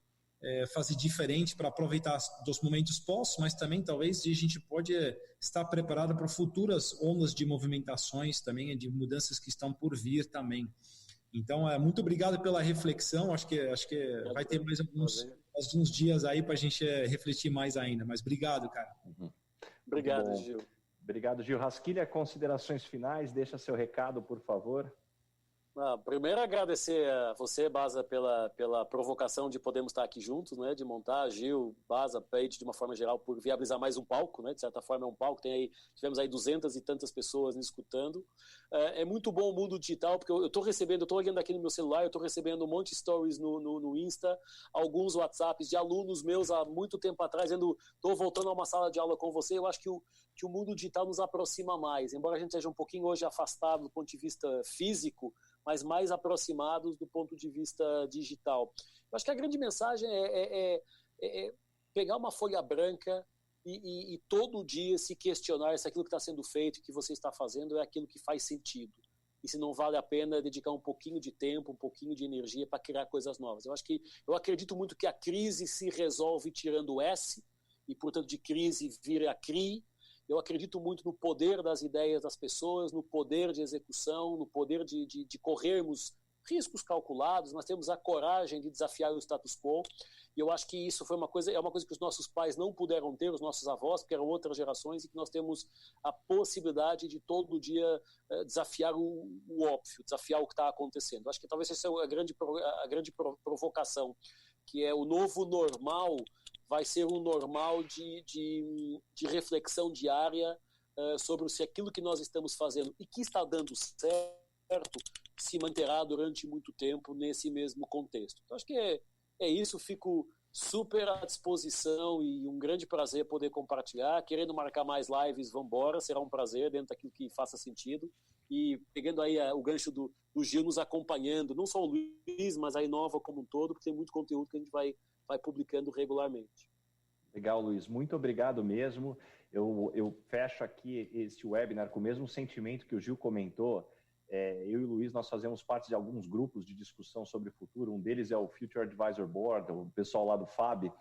fazer diferente para aproveitar dos momentos pós, mas também talvez a gente pode estar preparado para futuras ondas de movimentações também, de mudanças que estão por vir também. Então, muito obrigado pela reflexão, acho que vai ter mais alguns dias aí para a gente refletir mais ainda, mas obrigado, cara. Obrigado, Gil. Obrigado, Gil. Rasquilha, considerações finais, deixa seu recado, por favor. Primeiro, agradecer a você, Baza, pela provocação de podermos estar aqui juntos, né, de montar, Gil, Baza, Page, de uma forma geral, por viabilizar mais um palco, né, de certa forma é um palco, tivemos aí 200 e tantas pessoas nos escutando. É muito bom o mundo digital, porque eu estou olhando aqui no meu celular, eu estou recebendo um monte de stories no Insta, alguns WhatsApps de alunos meus há muito tempo atrás, dizendo, estou voltando a uma sala de aula com você. Eu acho que o mundo digital nos aproxima mais, embora a gente seja um pouquinho hoje afastado do ponto de vista físico, mas mais aproximados do ponto de vista digital. Eu acho que a grande mensagem é pegar uma folha branca e todo dia se questionar se aquilo que está sendo feito, que você está fazendo, é aquilo que faz sentido. E se não vale a pena dedicar um pouquinho de tempo, um pouquinho de energia para criar coisas novas. Eu acredito muito que a crise se resolve tirando o S, e, portanto, de crise vira a CRI. Eu acredito muito no poder das ideias das pessoas, no poder de execução, no poder de corrermos riscos calculados. Nós temos a coragem de desafiar o status quo, e eu acho que isso é uma coisa que os nossos pais não puderam ter, os nossos avós, porque eram outras gerações, e que nós temos a possibilidade de todo dia desafiar o óbvio, desafiar o que está acontecendo. Acho que talvez essa é a grande provocação, que é o novo normal vai ser um normal de reflexão diária sobre se aquilo que nós estamos fazendo e que está dando certo se manterá durante muito tempo nesse mesmo contexto. Então, acho que é isso, fico super à disposição e um grande prazer poder compartilhar. Querendo marcar mais lives, vamos embora, será um prazer dentro daquilo que faça sentido. E pegando aí o gancho do Gil nos acompanhando, não só o Luiz, mas a Inova como um todo, porque tem muito conteúdo que a gente vai publicando regularmente. Legal, Luiz. Muito obrigado mesmo. Eu fecho aqui esse webinar com o mesmo sentimento que o Gil comentou. Eu e o Luiz, nós fazemos parte de alguns grupos de discussão sobre o futuro. Um deles é o Future Advisor Board, o pessoal lá do FAB.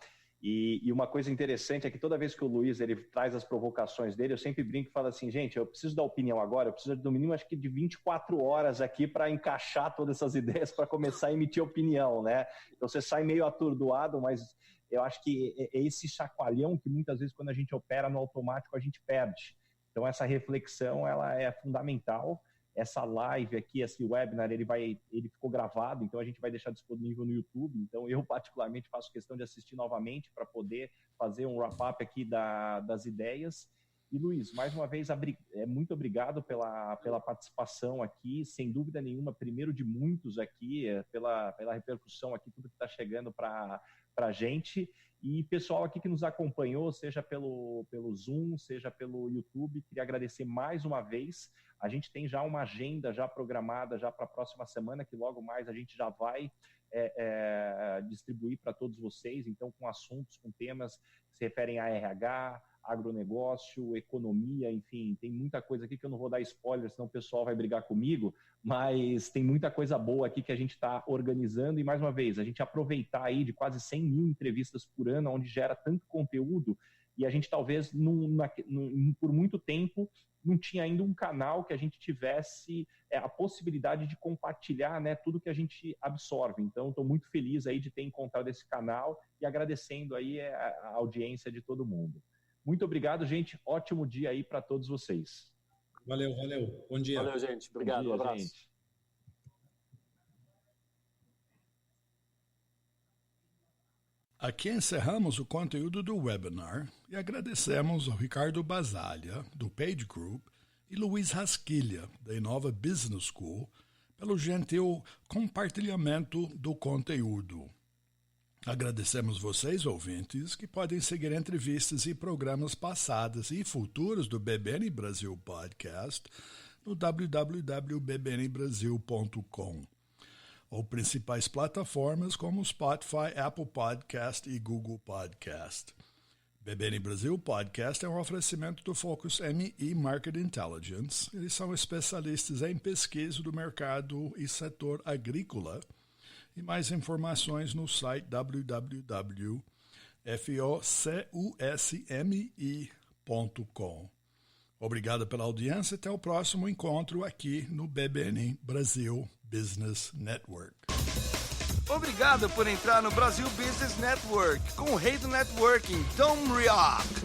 E uma coisa interessante é que toda vez que o Luiz ele traz as provocações dele, eu sempre brinco e falo assim, gente, eu preciso da opinião agora, eu preciso no mínimo acho que de 24 horas aqui para encaixar todas essas ideias para começar a emitir opinião, né? Então você sai meio atordoado, mas eu acho que é esse chacoalhão que muitas vezes quando a gente opera no automático a gente perde. Então essa reflexão ela é fundamental. Essa live aqui, esse webinar, ele ficou gravado, então a gente vai deixar disponível no YouTube. Então eu particularmente faço questão de assistir novamente para poder fazer um wrap-up aqui das ideias. E Luiz, mais uma vez, muito obrigado pela participação aqui, sem dúvida nenhuma, primeiro de muitos aqui, pela repercussão aqui, tudo que está chegando para a gente. E pessoal aqui que nos acompanhou, seja pelo Zoom, seja pelo YouTube, queria agradecer mais uma vez. A gente tem já uma agenda já programada já para a próxima semana, que logo mais a gente já vai distribuir para todos vocês, então com assuntos, com temas que se referem a RH, agronegócio, economia, enfim, tem muita coisa aqui que eu não vou dar spoiler, senão o pessoal vai brigar comigo, mas tem muita coisa boa aqui que a gente está organizando e, mais uma vez, a gente aproveitar aí de quase 100 mil entrevistas por ano, onde gera tanto conteúdo, e a gente talvez, por muito tempo, não tinha ainda um canal que a gente tivesse a possibilidade de compartilhar, né, tudo que a gente absorve. Então, estou muito feliz aí de ter encontrado esse canal e agradecendo aí a audiência de todo mundo. Muito obrigado, gente. Ótimo dia aí para todos vocês. Valeu. Bom dia. Valeu, gente. Obrigado. Bom dia, um abraço. Gente. Aqui encerramos o conteúdo do webinar e agradecemos ao Ricardo Basaglia, do Page Group, e Luiz Rasquilha, da Inova Business School, pelo gentil compartilhamento do conteúdo. Agradecemos vocês, ouvintes, que podem seguir entrevistas e programas passados e futuros do BBN Brasil Podcast no www.bbnbrasil.com ou principais plataformas como Spotify, Apple Podcast e Google Podcast. BBN Brasil Podcast é um oferecimento do Focus ME Market Intelligence. Eles são especialistas em pesquisa do mercado e setor agrícola e mais informações no site www.focusmi.com. Obrigado pela audiência e até o próximo encontro aqui no BBN Brasil Business Network. Obrigado por entrar no Brasil Business Network com o rei do networking, Dom Rioch.